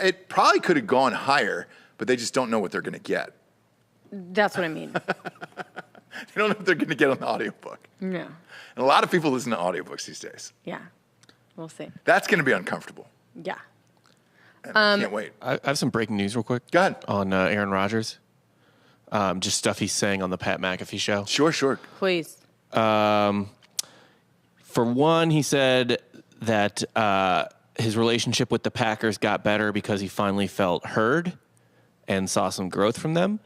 It probably could have gone higher, but they just don't know what they're going to get. That's what I mean. They don't know what they're going to get on the audiobook. No. And a lot of people listen to audiobooks these days. Yeah. We'll see. That's going to be uncomfortable. Yeah. And I can't wait. I have some breaking news real quick. Go ahead. On Aaron Rodgers. Just stuff he's saying on the Pat McAfee show. Sure. Please. For one, he said that his relationship with the Packers got better because he finally felt heard and saw some growth from them.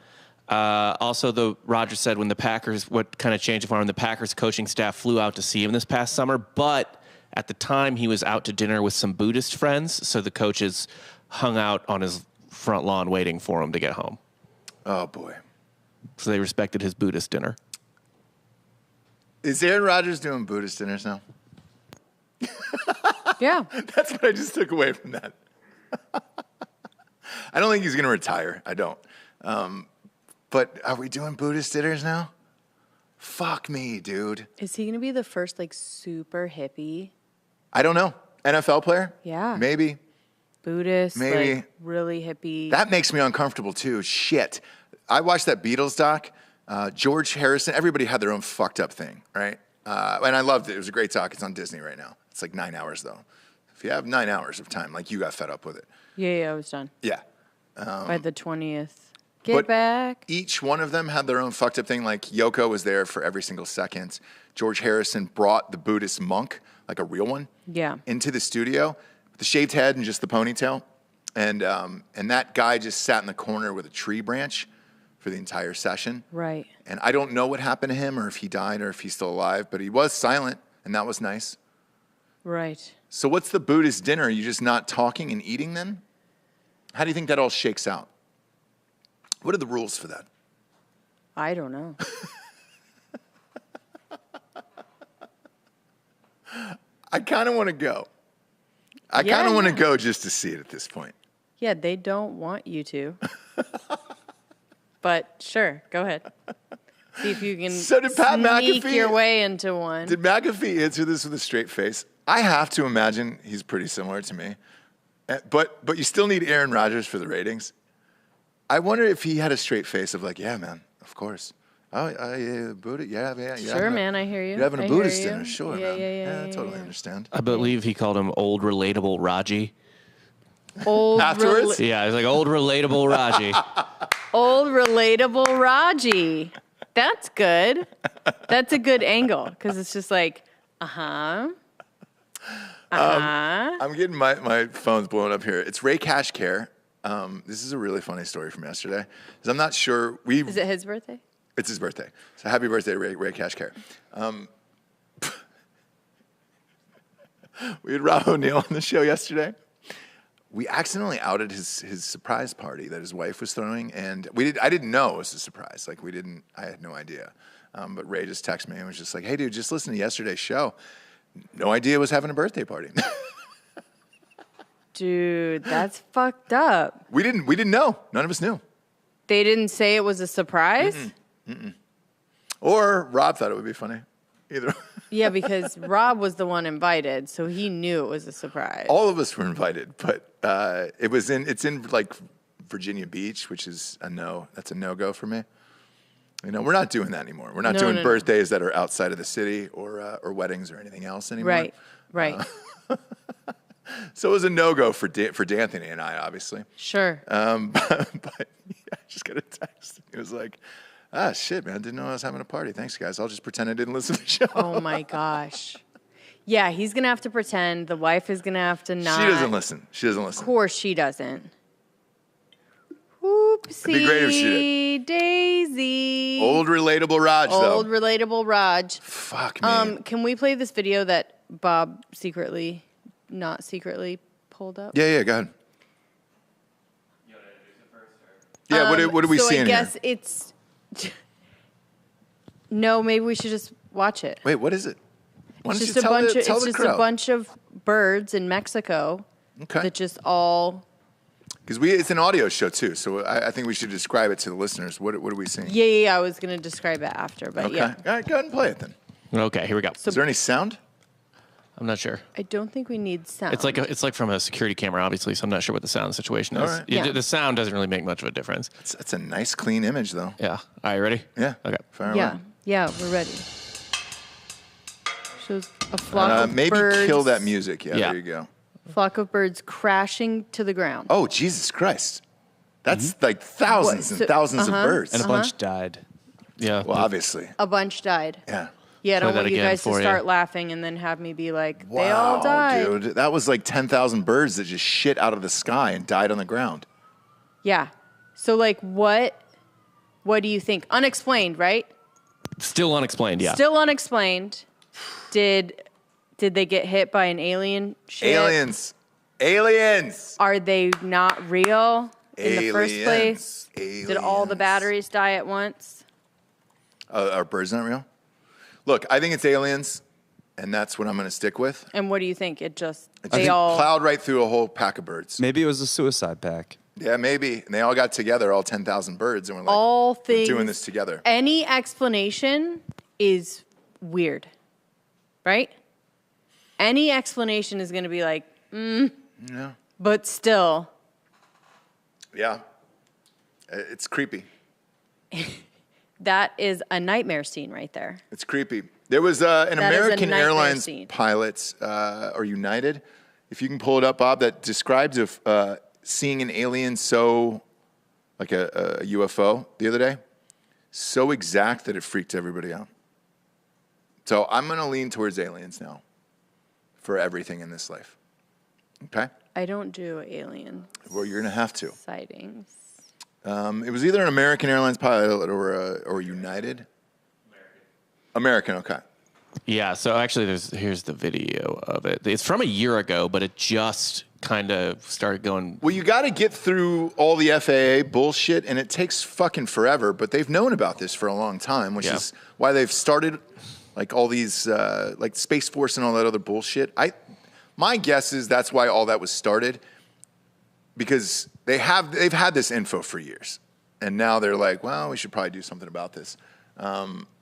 Also, Rodgers said what kind of changed for him, the Packers coaching staff flew out to see him this past summer, but at the time he was out to dinner with some Buddhist friends, so the coaches hung out on his front lawn waiting for him to get home. Oh, boy. So they respected his Buddhist dinner. Is Aaron Rodgers doing Buddhist dinners now? Yeah. That's what I just took away from that. I don't think he's going to retire. I don't. But are we doing Buddhist dinners now? Fuck me, dude. Is he going to be the first, like, super hippie? I don't know. NFL player? Yeah. Maybe. Buddhist, Maybe. like, really hippie. That makes me uncomfortable, too. Shit. I watched that Beatles doc. George Harrison, everybody had their own fucked up thing, right? And I loved it. It was a great doc. It's on Disney right now. It's like 9 hours, though. If you have 9 hours of time, like, you got fed up with it. Yeah, I was done. Yeah. By the 20th. Get back. Each one of them had their own fucked up thing. Like, Yoko was there for every single second. George Harrison brought the Buddhist monk, like a real one, into the studio with the shaved head and just the ponytail. And that guy just sat in the corner with a tree branch for the entire session. Right. And I don't know what happened to him or if he died or if he's still alive, but he was silent, and that was nice. Right. So what's the Buddhist dinner? Are you just not talking and eating then? How do you think that all shakes out? What are the rules for that? I don't know. I kind of want to go. I kind of want to go just to see it at this point. Yeah, they don't want you to. But sure, go ahead. See if you can sneak your way into one. Did McAfee answer this with a straight face? I have to imagine he's pretty similar to me. But you still need Aaron Rodgers for the ratings. I wonder if he had a straight face of like, yeah, man, of course. Oh, yeah, Buddha, yeah. Sure, man, I hear you. You're having a Buddhist dinner, sure, yeah, man. Yeah, I totally understand. I believe he called him old relatable Raji. Old Afterwards? Yeah, he's like old relatable Raji. Old relatable Raji. That's good. That's a good angle because it's just like, I'm getting my phone's blowing up here. It's Ray Cashcare. This is a really funny story from yesterday. Because I'm not sure Is it his birthday? It's his birthday. So happy birthday, Ray Cashcare. We had Rob O'Neill on the show yesterday. We accidentally outed his surprise party that his wife was throwing, and I didn't know it was a surprise. Like I had no idea. But Ray just texted me and was just like, "Hey, dude, just listen to yesterday's show. No idea was having a birthday party." Dude, that's fucked up. We didn't know. None of us knew. They didn't say it was a surprise? Or Rob thought it would be funny. Either. Yeah, because Rob was the one invited, so he knew it was a surprise. All of us were invited, but it's in like Virginia Beach, which is that's a no-go for me. You know, we're not doing that anymore. We're not doing birthdays that are outside of the city or weddings or anything else anymore. Right. So it was a no-go for D'Anthony and I, obviously. Sure. But I just got a text. It was like, shit, man, didn't know I was having a party. Thanks, guys. I'll just pretend I didn't listen to the show. Oh, my gosh. Yeah, he's going to have to pretend. The wife is going to have to not. She doesn't listen. Of course she doesn't. Oopsie. It'd be great if she did. Daisy. Old relatable Raj, though. Old relatable Raj. Fuck me. Can we play this video that Bob not secretly pulled up? Yeah, go ahead. You want to introduce it first? Or? Yeah, what are we seeing here? So I guess it's... No, maybe we should just watch it. Wait, what is it? It's just a bunch of birds in Mexico that just all... Because it's an audio show, too, so I think we should describe it to the listeners. What are we seeing? Yeah, I was going to describe it after, but yeah. All right, go ahead and play it then. Okay, here we go. Is there any sound? I'm not sure. I don't think we need sound. It's like from a security camera, obviously, so I'm not sure what the sound situation is. All right. The sound doesn't really make much of a difference. It's a nice, clean image, though. Yeah. All right, ready? Yeah. Okay. Fire away. Yeah, we're ready. Shows a flock of maybe birds. Maybe kill that music. Yeah, there you go. Flock of birds crashing to the ground. Oh, Jesus Christ. That's like thousands and thousands of birds. And a bunch died. Yeah. Well, obviously. A bunch died. Yeah. Yeah, I don't want you guys to start laughing and then have me be like, they all Wow, died. dude. That was like 10,000 birds that just shit out of the sky and died on the ground. Yeah. So, like, what do you think? Unexplained, right? Still unexplained, yeah. Still unexplained. Did they get hit by an alien ship? Aliens. Are they not real in the first place? Aliens. Did all the batteries die at once? Are birds not real? Look, I think it's aliens, and that's what I'm going to stick with. And what do you think? It plowed right through a whole pack of birds. Maybe it was a suicide pack. Yeah, maybe. And they all got together, all 10,000 birds, and were like, we're doing this together. Any explanation is weird, right? Any explanation is going to be like, yeah. But still. Yeah. It's creepy. That is a nightmare scene right there. It's creepy. There was an American Airlines pilot, or United, if you can pull it up, Bob, that describes seeing an alien like a UFO the other day, so exact that it freaked everybody out. So I'm going to lean towards aliens now for everything in this life. Okay? I don't do aliens. Well, you're going to have to. Sightings. It was either an American Airlines pilot or United. American, okay. Yeah, so actually here's the video of it. It's from a year ago, but it just kind of started going. Well, you got to get through all the FAA bullshit, and it takes fucking forever, but they've known about this for a long time, which is why they've started like all these, like Space Force and all that other bullshit. My guess is that's why all that was started, because they've had this info for years, and now they're like, well, we should probably do something about this.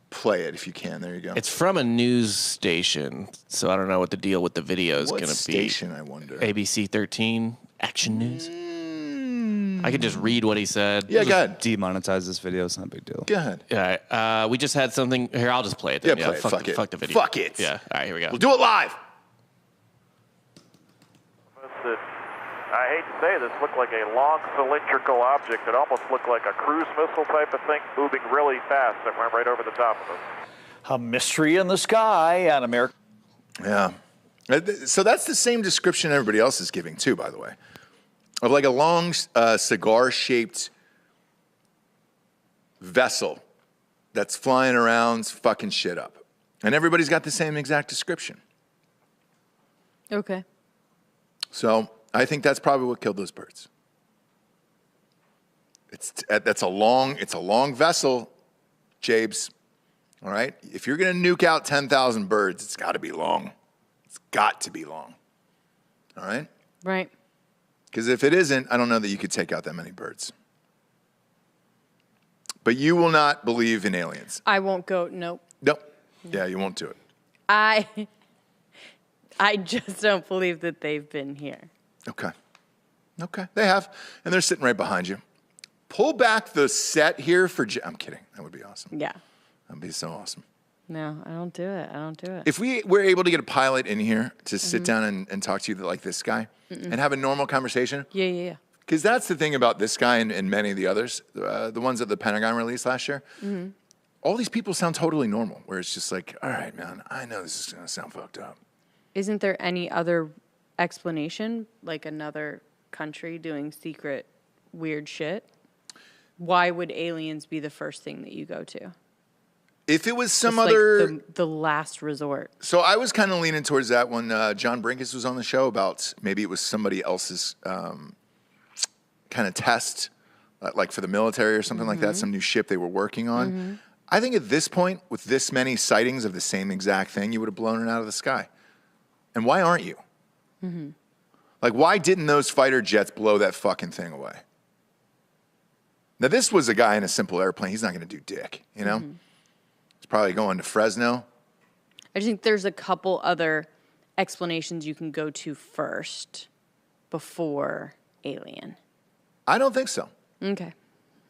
Play it if you can. There you go. It's from a news station, so I don't know what the deal with the video is going to be. What station, I wonder? ABC 13, Action News. I could just read what he said. Yeah, go ahead. Demonetize this video. It's not a big deal. Go ahead. All right. We just had something. Here, I'll just play it then. Yeah, play it. Fuck it. Fuck the video. Fuck it. Yeah. All right, here we go. We'll do it live. I hate to say this, looked like a long cylindrical object. It almost looked like a cruise missile type of thing moving really fast that went right over the top of us. A mystery in the sky on America. Yeah. So that's the same description everybody else is giving too, by the way, of like a long cigar-shaped vessel that's flying around fucking shit up. And everybody's got the same exact description. Okay. So I think that's probably what killed those birds. It's a long vessel, Jabes. All right? If you're going to nuke out 10,000 birds, it's got to be long. It's got to be long. All right? Right. Because if it isn't, I don't know that you could take out that many birds. But you will not believe in aliens. I won't go. Nope. Nope. Yeah, you won't do it. I just don't believe that they've been here. Okay. They have. And they're sitting right behind you. Pull back the set here for... I'm kidding. That would be awesome. Yeah. That'd be so awesome. No, I don't do it. If we were able to get a pilot in here to sit down and talk to you like this guy and have a normal conversation. Yeah. Because that's the thing about this guy and many of the others, the ones that the Pentagon released last year. Mm-hmm. All these people sound totally normal, where it's just like, all right, man, I know this is going to sound fucked up. Isn't there any other explanation, like another country doing secret weird shit? Why would aliens be the first thing that you go to? If it was some just other... Like the last resort. So I was kind of leaning towards that when John Brinkus was on the show about maybe it was somebody else's kind of test, like for the military or something like that, some new ship they were working on. Mm-hmm. I think at this point, with this many sightings of the same exact thing, you would have blown it out of the sky. And why aren't you? Mm-hmm. Like, why didn't those fighter jets blow that fucking thing away? Now, this was a guy in a simple airplane. He's not going to do dick, you know? Mm-hmm. He's probably going to Fresno. I just think there's a couple other explanations you can go to first before alien. I don't think so. Okay.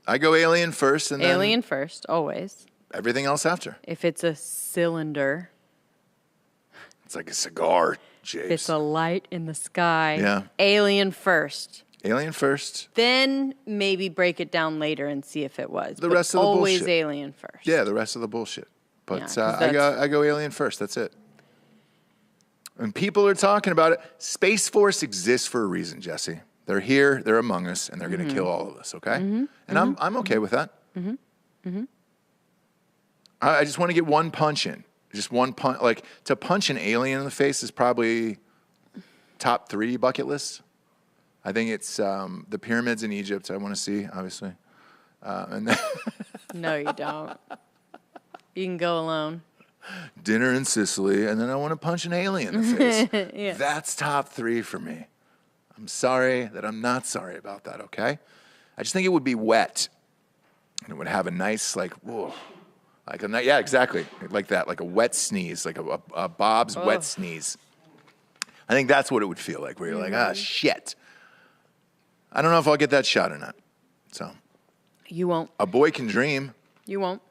I go alien first and then... Alien first, always. Everything else after. If it's a cylinder... It's like a cigar, James. If it's a light in the sky. Yeah. Alien first. Alien first. Then maybe break it down later and see if it was. The rest of the bullshit. Always alien first. Yeah, the rest of the bullshit. But yeah, I go alien first. That's it. And people are talking about it. Space Force exists for a reason, Jesse. They're here, they're among us, and they're going to kill all of us, okay? Mm-hmm. And I'm okay with that. Mm-hmm. Mm-hmm. I just want to get one punch in. Just one punch. Like, to punch an alien in the face is probably top 3 bucket list. I think it's the pyramids in Egypt I want to see, obviously. And then no, you don't. You can go alone. dinner in Sicily, and then I want to punch an alien in the face. Yeah. That's top 3 for me. I'm sorry that I'm not sorry about that, okay? I just think it would be wet. And it would have a nice, like, whoa. Yeah, exactly. Like that, like a wet sneeze, like a Bob's wet sneeze. I think that's what it would feel like, where you're like, ah, shit. I don't know if I'll get that shot or not. So. You won't. A boy can dream. You won't.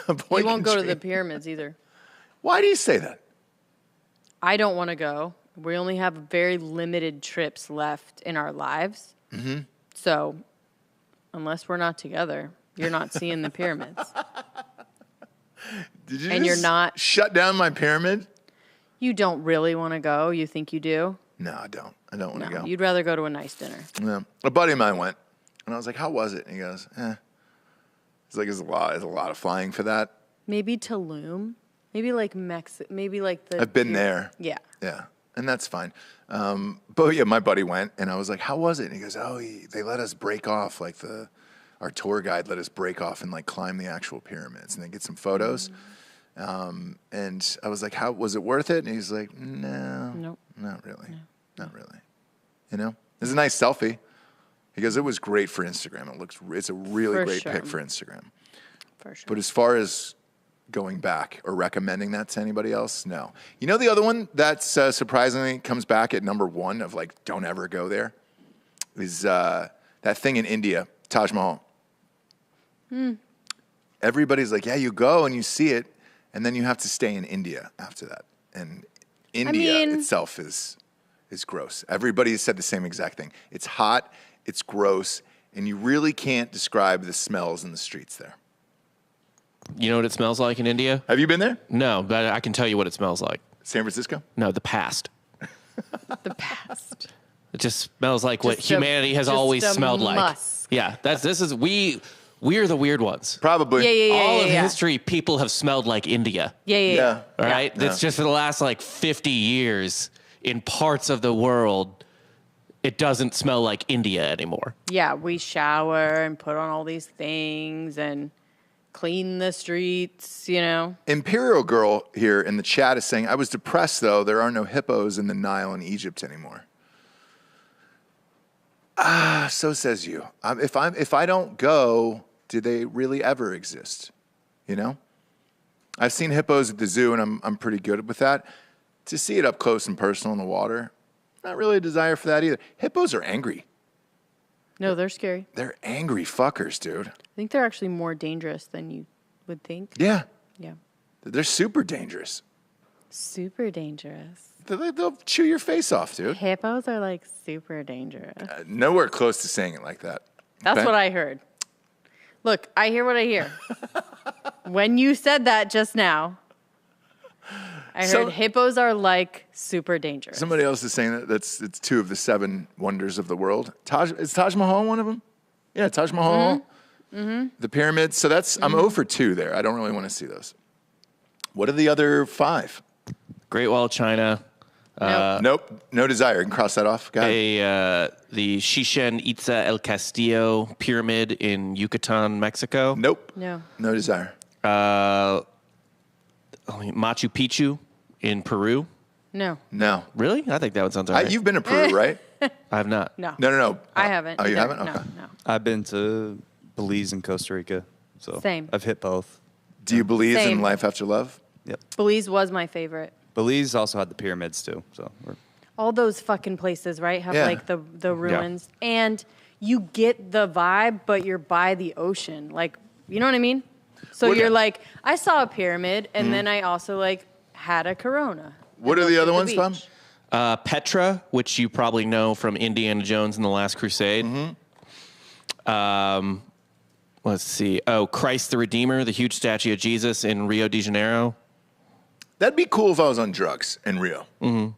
A boy You won't can go dream. to the pyramids either. Why do you say that? I don't want to go. We only have very limited trips left in our lives. Mm-hmm. So, unless we're not together, you're not seeing the pyramids. Did you and just you're not shut down my pyramid? You don't really want to go. You think you do? No, I don't. I don't want to go. You'd rather go to a nice dinner. Yeah. A buddy of mine went, and I was like, "How was it?" And he goes, It's like, it's a lot of flying for that. Maybe Tulum. Maybe like Mexico. Maybe like the. I've been there. Yeah. Yeah, and that's fine. But yeah, my buddy went, and I was like, "How was it?" And he goes, "Oh, they let us break off. Like our tour guide let us break off and like climb the actual pyramids and then get some photos." And I was like, "How was it worth it?" And he's like, "No, Nope. Not really, not really. You know, it's a nice selfie." He goes, "It was great for Instagram. It's a really For great sure. pic for Instagram." For sure. But as far as going back or recommending that to anybody else, no. You know the other one that's surprisingly comes back at number 1 of like, don't ever go there, is that thing in India, Taj Mahal. Everybody's like, yeah, you go and you see it, and then you have to stay in India after that. And India itself is gross. Everybody said the same exact thing. It's hot, it's gross, and you really can't describe the smells in the streets there. You know what it smells like in India? Have you been there? No, but I can tell you what it smells like. San Francisco? No, the past. The past. It just smells like what Just a- humanity has just always a smelled like. musk. Yeah, we're the weird ones. Probably. Yeah. All of history, people have smelled like India. Yeah. All right? Yeah. It's just for the last like 50 years in parts of the world, it doesn't smell like India anymore. Yeah, we shower and put on all these things and clean the streets, you know. Imperial Girl here in the chat is saying, I was depressed though. There are no hippos in the Nile in Egypt anymore. So says you. If I don't go, do they really ever exist? You know? I've seen hippos at the zoo and I'm pretty good with that. To see it up close and personal in the water, not really a desire for that either. Hippos are angry. No, they're scary. They're angry fuckers, dude. I think they're actually more dangerous than you would think. Yeah. Yeah. They're super dangerous. Super dangerous. They'll chew your face off, dude. Hippos are like super dangerous. Nowhere close to saying it like that. That's Okay? what I heard. Look, I hear what I hear. When you said that just now, I heard hippos are like super dangerous. Somebody else is saying that it's 2 of the 7 wonders of the world. Is Taj Mahal one of them? Yeah, Taj Mahal. Mm-hmm. The pyramids. So I'm 0 for 2 there. I don't really want to see those. What are the other 5? Great Wall of China. Nope. No desire. You can cross that off. Go ahead. The Chichen Itza El Castillo pyramid in Yucatan, Mexico. Nope. No. No desire. Machu Picchu in Peru. No. No. Really? I think that one sounds all right. You've been to Peru, right? I have not. No. No. I haven't. Oh, you either. haven't? Okay. No. I've been to Belize and Costa Rica. So Same. I've hit both. Do you believe in Same. life after love? Yep. Belize was my favorite. Belize also had the pyramids too. So All those fucking places, right, have Yeah. like the ruins. And you get the vibe, but you're by the ocean. Like, you know what I mean? So What- you're like, I saw a pyramid, and then I also like had a Corona. What and are the looked other at ones, Bob? beach. Petra, which you probably know from Indiana Jones and the Last Crusade. Let's see. Oh, Christ the Redeemer, the huge statue of Jesus in Rio de Janeiro. That'd be cool if I was on drugs in Rio. Mm-hmm.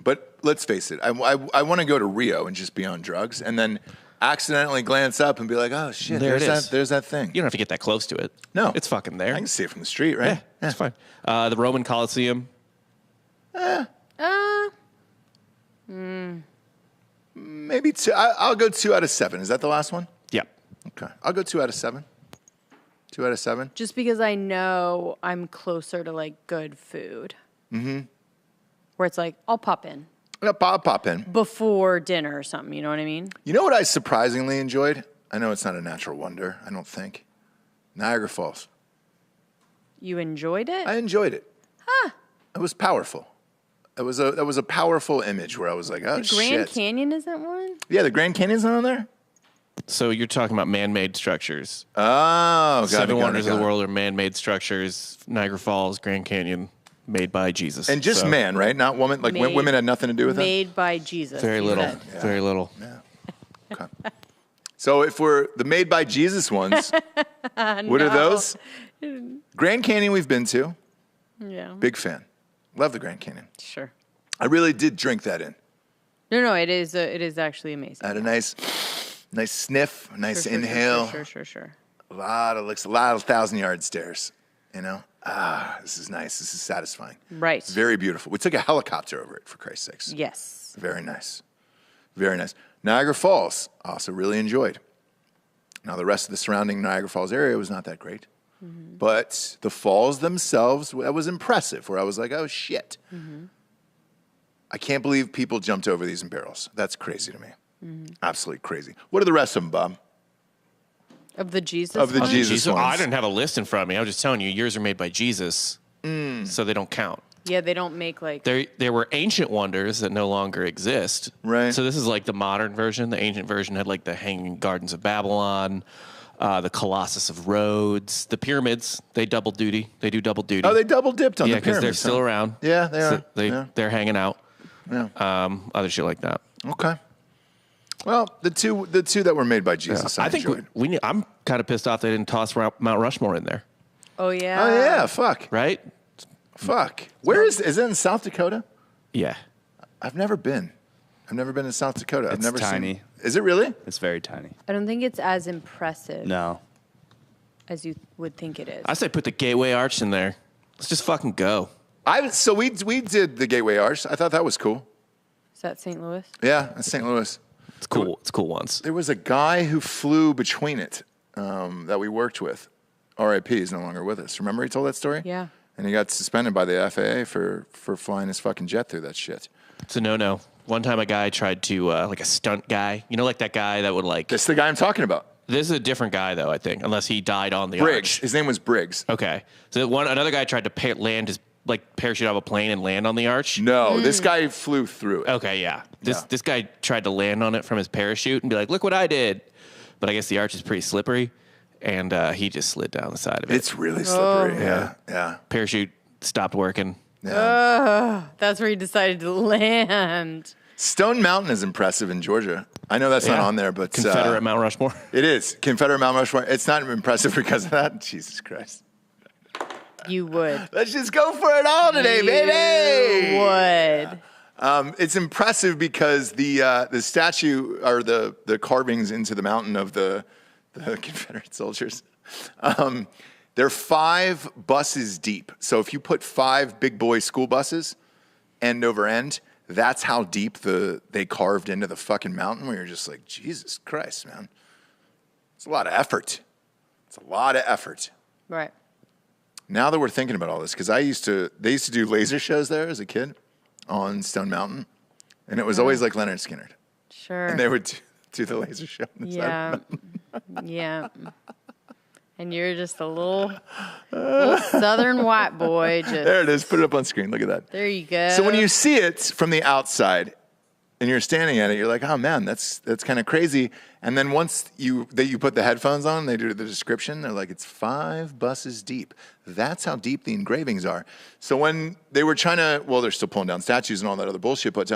But let's face it, I want to go to Rio and just be on drugs and then accidentally glance up and be like, oh, shit, There it is. there's that thing. You don't have to get that close to it. No. It's fucking there. I can see it from the street, right? Yeah, it's fine. The Roman Colosseum. Maybe 2. I'll go 2 out of 7. Is that the last one? Yeah. Okay. I'll go 2 out of 7. 2 out of 7. Just because I know I'm closer to like good food. Mm-hmm. Where it's like, I'll pop in. Yeah, pop in. Before dinner or something, you know what I mean? You know what I surprisingly enjoyed? I know it's not a natural wonder, I don't think. Niagara Falls. You enjoyed it? I enjoyed it. Huh. It was powerful. That was a powerful image where I was like, oh, the Grand shit. Canyon isn't one? Yeah, the Grand Canyon's not on there? So you're talking about man-made structures. Oh, got it. Seven wonders of the world are man-made structures. Niagara Falls, Grand Canyon, made by Jesus. And just man, right? Not woman? Like women had nothing to do with it? Made by Jesus. Very little. Yeah. Very little. Yeah. Okay. So if we're the made by Jesus ones, what are those? Grand Canyon we've been to. Yeah. Big fan. Love the Grand Canyon. Sure. I really did drink that in. No, it is actually amazing. I had a nice sniff, a nice inhale. Sure. A lot of 1,000-yard stairs, you know? This is nice. This is satisfying. Right. Very beautiful. We took a helicopter over it, for Christ's sakes. Yes. Very nice. Very nice. Niagara Falls, also really enjoyed. Now, the rest of the surrounding Niagara Falls area was not that great. Mm-hmm. But the falls themselves, that was impressive, where I was like, oh, shit. Mm-hmm. I can't believe people jumped over these in barrels. That's crazy to me. Mm-hmm. Absolutely crazy. What are the rest of them, Bob? Of the Jesus Of the ones? Jesus ones. I didn't have a list in front of me. I was just telling you, yours are made by Jesus, so they don't count. Yeah, they don't make like... There were ancient wonders that no longer exist. Right. So this is like the modern version. The ancient version had like the Hanging Gardens of Babylon, the Colossus of Rhodes, the pyramids. They double duty. They do double duty. Oh, they double dipped on the Yeah, pyramids. because they're still around. Yeah, they are. So they're hanging out. Yeah. Other shit like that. Okay. Well, the two that were made by Jesus, I think enjoyed. I'm kind of pissed off they didn't toss Mount Rushmore in there. Oh, yeah. Oh, yeah, fuck. Right? Fuck. Where is it in South Dakota? Yeah. I've never been. I've never been to South Dakota. I've It's never tiny. seen. Is it really? It's very tiny. I don't think it's as impressive No. as you would think it is. I say put the Gateway Arch in there. Let's just fucking go. So we did the Gateway Arch. I thought that was cool. Is that St. Louis? Yeah, that's St. Louis. It's cool. It's cool once. There was a guy who flew between it that we worked with. R.I.P. He's no longer with us. Remember he told that story? Yeah. And he got suspended by the FAA for flying his fucking jet through that shit. It's a no-no. One time a guy tried to, like a stunt guy. You know, like that guy that would like... This is the guy I'm talking about. This is a different guy, though, I think, unless he died on the Briggs. arch. His name was Briggs. Okay. So another guy tried to land his, like, parachute out of a plane and land on the arch. No, this guy flew through it. Okay, yeah. This guy tried to land on it from his parachute and be like, look what I did. But I guess the arch is pretty slippery, and he just slid down the side of it. It's really slippery. Yeah. Parachute stopped working. Yeah. That's where he decided to land. Stone Mountain is impressive in Georgia. I know that's not on there, but Confederate Mount Rushmore. It is Confederate Mount Rushmore. It's not impressive because of that. Jesus Christ. You would. Let's just go for it all today, baby. You would. It's impressive because the statue or the carvings into the mountain of the Confederate soldiers. They're 5 buses deep. So if you put 5 big boy school buses end over end, that's how deep they carved into the fucking mountain, where you're just like, Jesus Christ, man. It's a lot of effort. Right. Now that we're thinking about all this, because they used to do laser shows there as a kid on Stone Mountain, and it was always like Leonard Skinner. Sure. And they would do the laser show. On the side of the mountain. Yeah. And you're just a little southern white boy. There it is. Put it up on screen. Look at that. There you go. So when you see it from the outside and you're standing at it, you're like, oh man, that's kind of crazy. And then once you put the headphones on, they do the description. They're like, it's 5 buses deep. That's how deep the engravings are. So when they were trying to, well, they're still pulling down statues and all that other bullshit, but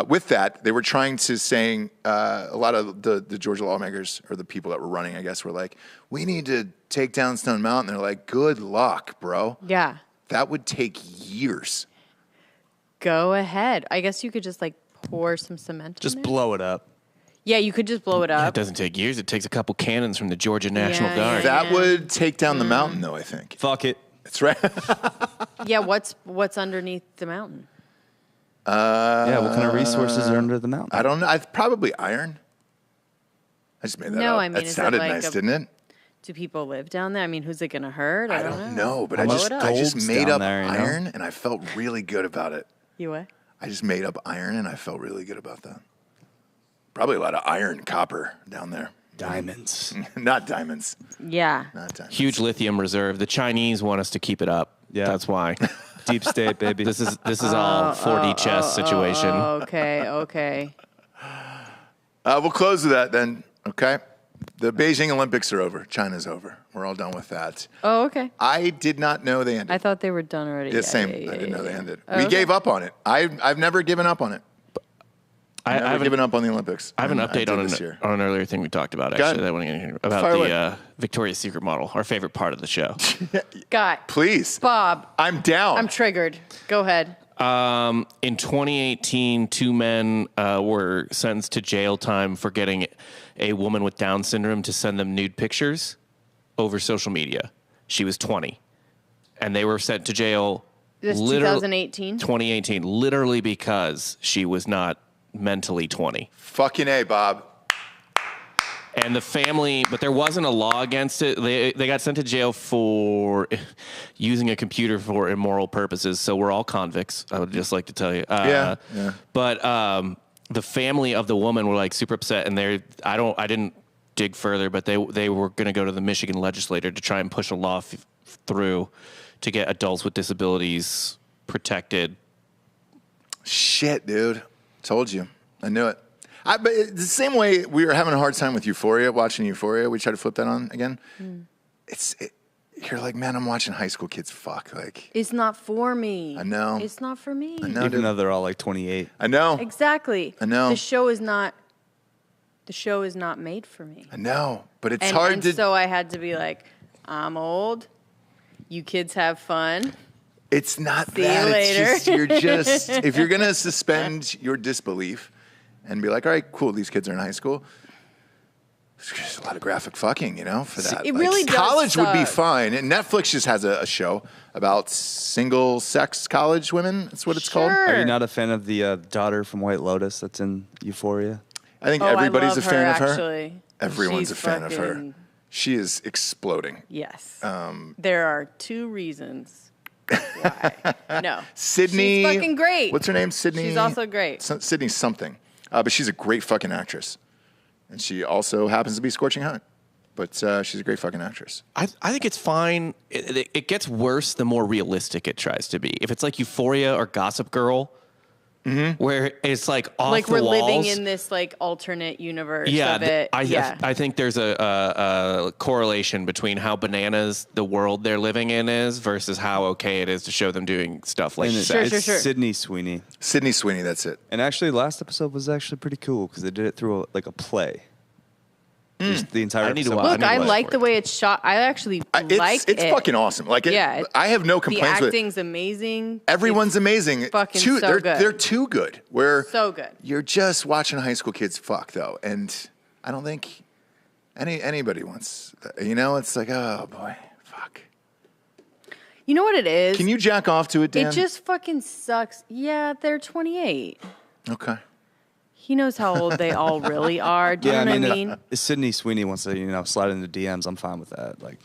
with that, they were trying to saying a lot of the Georgia lawmakers or the people that were running, I guess, were like, we need to take down Stone Mountain. They're like, good luck, bro. Yeah. That would take years. Go ahead. I guess you could just like pour some cement Just in there. blow it up. Yeah, you could just blow it It up. doesn't take years. It takes a couple cannons from the Georgia National Yeah, Guard. That would take down the mountain, though, I think. Fuck it. That's right. Yeah, what's underneath the mountain? Yeah, what kind of resources are under the mountain? I don't know. Probably iron. I just made that up. No, I mean, that is it sounded like nice, a- didn't it? Do people live down there? I mean, who's it going to hurt? I don't know, but I just made up iron, and I felt really good about it. You what? I just made up iron, and I felt really good about that. Probably a lot of iron, copper down there. Diamonds. Not diamonds. Yeah. Not diamonds. Huge lithium reserve. The Chinese want us to keep it up. Yeah. That's why. Deep state, baby. This is all 4D chess situation. Okay. We'll close with that then, okay? The Beijing Olympics are over. China's over. We're all done with that. Oh, okay. I did not know they ended. I thought they were done already. Yeah, same. I didn't know they ended. Oh, we gave up on it. I've never given up on it. I've never given up on the Olympics. I have an update on an earlier thing we talked about, actually, about the Victoria's Secret model, our favorite part of the show. Guy. Please. Bob. I'm down. I'm triggered. Go ahead. In 2018, 2 men were sentenced to jail time for getting a woman with Down syndrome to send them nude pictures over social media. She was 20. And they were sent to jail. This 2018? 2018, literally because she was not mentally 20. Fucking A, Bob. And the family, but there wasn't a law against it. They got sent to jail for using a computer for immoral purposes. So we're all convicts. I would just like to tell you. Yeah. But the family of the woman were like super upset, and I didn't dig further, but they were going to go to the Michigan legislature to try and push a law through to get adults with disabilities protected. Shit, dude. Told you. I knew it. But the same way we were having a hard time with Euphoria, watching Euphoria, we tried to flip that on again. You're like, man, I'm watching high school kids fuck. Like, it's not for me. I know. It's not for me. I know, Even though they're all like 28. I know. Exactly. I know. The show is not made for me. I know. But it's hard to. So I had to be like, I'm old. You kids have fun. It's not See that. you later. You're just if you're gonna suspend your disbelief and be like, all right, cool, these kids are in high school. There's just a lot of graphic fucking, for that. It really does college would be suck. fine. And Netflix just has a show about single-sex college women. That's what it's called. Are you not a fan of the daughter from White Lotus that's in Euphoria? I think everybody's I love a fan of her. Actually. Everyone's She's a fan of her. She is exploding. Yes. There are 2 reasons why. No. Sydney. She's fucking great. What's her name? Sydney. She's also great. Sydney something. But she's a great fucking actress. And she also happens to be scorching hot. But she's a great fucking actress. I think it's fine. It gets worse the more realistic it tries to be. If it's like Euphoria or Gossip Girl, where it's like off like the we're walls. living in this like alternate universe Yeah, of it. I think there's a correlation between how bananas the world they're living in is versus how okay it is to show them doing stuff like that. It's Sydney Sweeney. Sydney Sweeney, that's it. And actually, last episode was actually pretty cool because they did it through a play. Just the entire episode. Look, I like the way it's shot. I actually like it. It's fucking awesome. Like, I have no complaints with it. The acting's amazing. Everyone's amazing. Fucking they're good. They're too good. So good. You're just watching high school kids fuck, though. And I don't think anybody wants that. It's like, oh, boy, fuck. You know what it is? Can you jack off to it, Dan? It just fucking sucks. Yeah, they're 28. Okay. He knows how old they all really are. Do you know what I mean? If Sydney Sweeney wants to, slide into DMs, I'm fine with that. Like,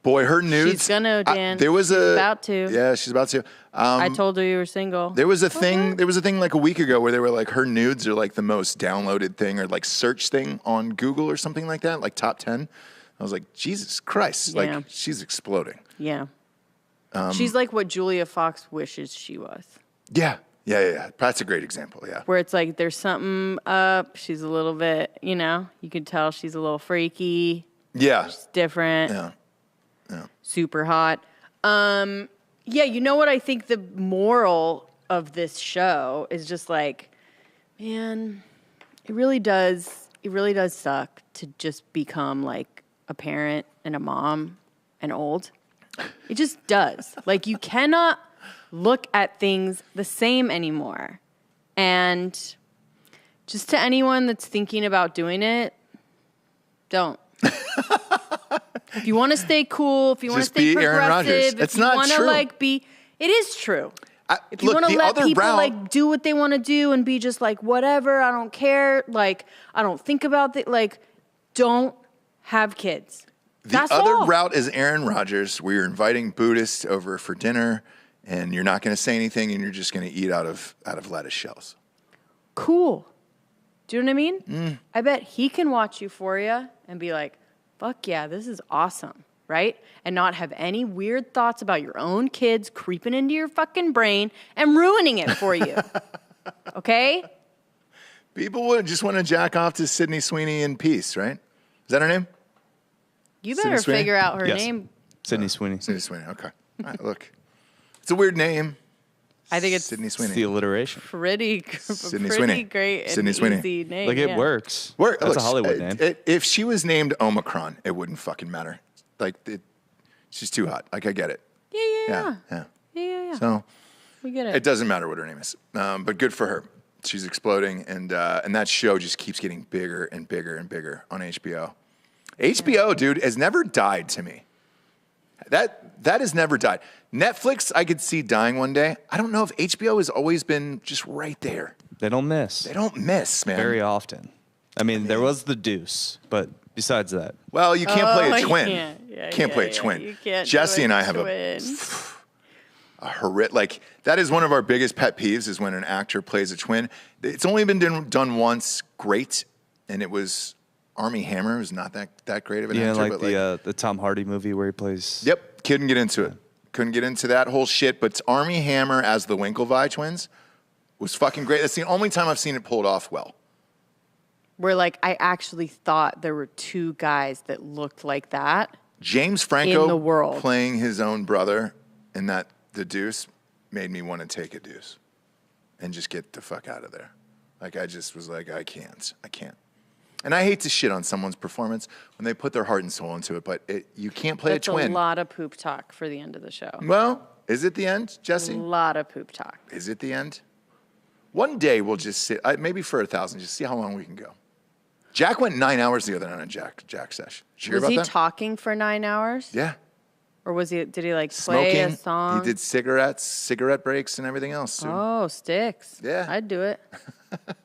boy, her nudes. She's gonna, Dan. She's about to. Yeah, she's about to. I told her you were single. There was a thing. There was a thing like a week ago where they were like, her nudes are like the most downloaded thing or like search thing on Google or something like that, like top 10. I was like, Jesus Christ! Yeah. Like, she's exploding. Yeah. She's like what Julia Fox wishes she was. Yeah. That's a great example, yeah. Where it's like there's something up. She's a little bit, you can tell she's a little freaky. Yeah. She's different. Yeah. Super hot. Yeah, you know what I think the moral of this show is just like, man, it really does suck to just become like a parent and a mom and old. It just does. Like you cannot look at things the same anymore. And just to anyone that's thinking about doing it, don't. If you want to stay cool, if you want to stay progressive, if you want to it is true. If you want to let people do what they want to do and be just like, whatever, I don't care. Like, I don't think about it. Like, don't have kids. The other route is Aaron Rodgers, where you're inviting Buddhists over for dinner, and you're not going to say anything, and you're just going to eat out of lettuce shells. Cool. Do you know what I mean? I bet he can watch Euphoria and be like, fuck yeah, this is awesome, right? And not have any weird thoughts about your own kids creeping into your fucking brain and ruining it for you. Okay? People would just want to jack off to Sydney Sweeney in peace, right? Is that her name? You better figure out her name. Sydney Sweeney. Sydney Sweeney, okay. All right, look. It's a weird name. I think it's Sydney Sweeney. It's the alliteration. Pretty great and easy name. Like, it works. That's a Hollywood name. If she was named Omicron, it wouldn't fucking matter. Like, she's too hot. Like, I get it. Yeah. So, we get it. It doesn't matter what her name is. But good for her. She's exploding, and that show just keeps getting bigger and bigger and bigger on HBO. HBO, dude, has never died to me. That has never died. Netflix, I could see dying one day. I don't know if HBO has always been just right there. They don't miss. They don't miss, man. Very often. I mean, there was The Deuce, but besides that. Well, you can't play a twin. Can't play a twin. You can't Jesse and I have twin. a horrific, like, that is one of our biggest pet peeves is when an actor plays a twin. It's only been done once, great, and it was Armie Hammer, who's not that great of an actor. Yeah, like the Tom Hardy movie where he plays. Yep, couldn't get into it. Couldn't get into that whole shit, but Armie Hammer as the Winklevi twins was fucking great. That's the only time I've seen it pulled off well. Where, like, I actually thought there were two guys that looked like that. James Franco in the world. Playing his own brother in The Deuce made me want to take a deuce and just get the fuck out of there. Like, I just was like, I can't. And I hate to shit on someone's performance when they put their heart and soul into it, but you can't play a twin. That's a lot of poop talk for the end of the show. Well, is it the end, Jesse? A lot of poop talk. Is it the end? One day we'll just sit, maybe for 1,000, just see how long we can go. Jack went 9 hours the other night on Jack sesh. Did you hear about that? Was he talking for 9 hours? Yeah. Or did he like Smoking, play a song? He did cigarette breaks and everything else too. Oh, sticks. Yeah. I'd do it.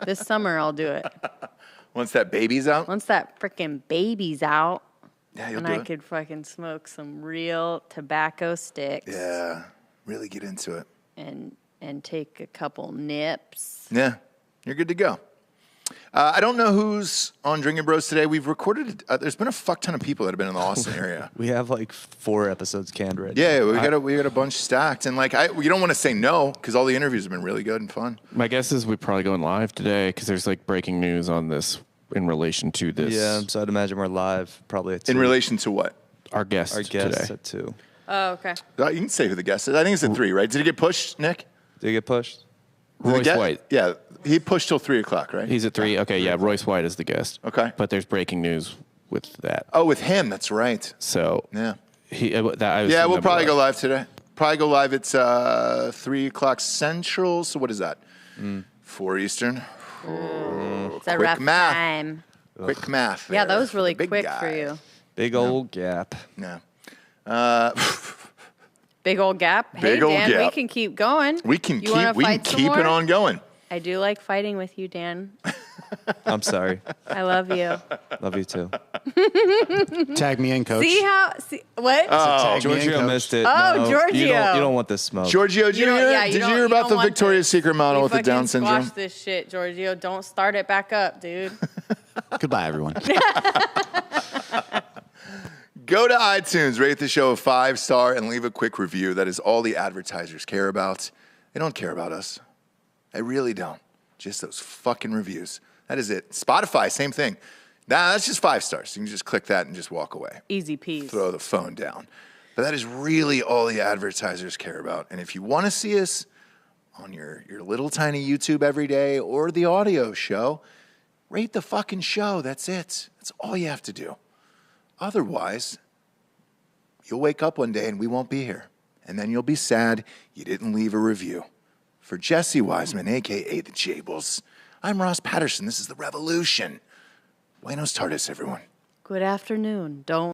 This summer I'll do it. Once that baby's out? Once that freaking baby's out. Yeah, you'll and do I it. could fucking smoke some real tobacco sticks. Yeah. Really get into it. And take a couple nips. Yeah. You're good to go. I don't know who's on Drinking Bros today. We've recorded. There's been a fuck ton of people that have been in the Austin area. We have like 4 episodes canned right Yeah, now. we got a bunch stacked, and like you don't want to say no because all the interviews have been really good and fun. My guess is we're probably going live today because there's like breaking news on this in relation to this. Yeah, so I'd imagine we're live probably at 2. In relation to what? Our guest today. at 2. Oh, okay. You can say who the guest is. I think it's at 3, right? Did it get pushed, Nick? Did it get pushed? Royce White. Yeah, he pushed till 3 o'clock, right? He's at 3. Okay, yeah, Royce White is the guest. Okay. But there's breaking news with that. Oh, with him, that's right. So yeah, we'll probably go live today. Probably go live at 3 o'clock Central. So what is that? 4 Eastern. It's a rough time. Quick math. Yeah, there that was really for the quick big guy. for you. Big old gap. Yeah. Big old gap. Big old Dan, gap. we can keep going. We can You wanna keep fight some it more? on going. I do like fighting with you, Dan. I'm sorry. I love you. Love you too. Tag me in, coach. What? Oh, Giorgio missed it. Oh, No, Giorgio. You don't want this smoke. Giorgio Jr. Did you hear about the Victoria's Secret model with the Down syndrome? Squash this shit, Giorgio. Don't start it back up, dude. Goodbye, everyone. Go to iTunes, rate the show a 5-star, and leave a quick review. That is all the advertisers care about. They don't care about us. They really don't. Just those fucking reviews. That is it. Spotify, same thing. Nah, that's just 5 stars. You can just click that and just walk away. Easy peasy. Throw the phone down. But that is really all the advertisers care about. And if you want to see us on your little tiny YouTube every day or the audio show, rate the fucking show. That's it. That's all you have to do. Otherwise, you'll wake up one day and we won't be here. And then you'll be sad you didn't leave a review. For Jesse Wiseman, a.k.a. The Jables, I'm Ross Patterson. This is The Revolution. Buenos tardes, everyone. Good afternoon. Don't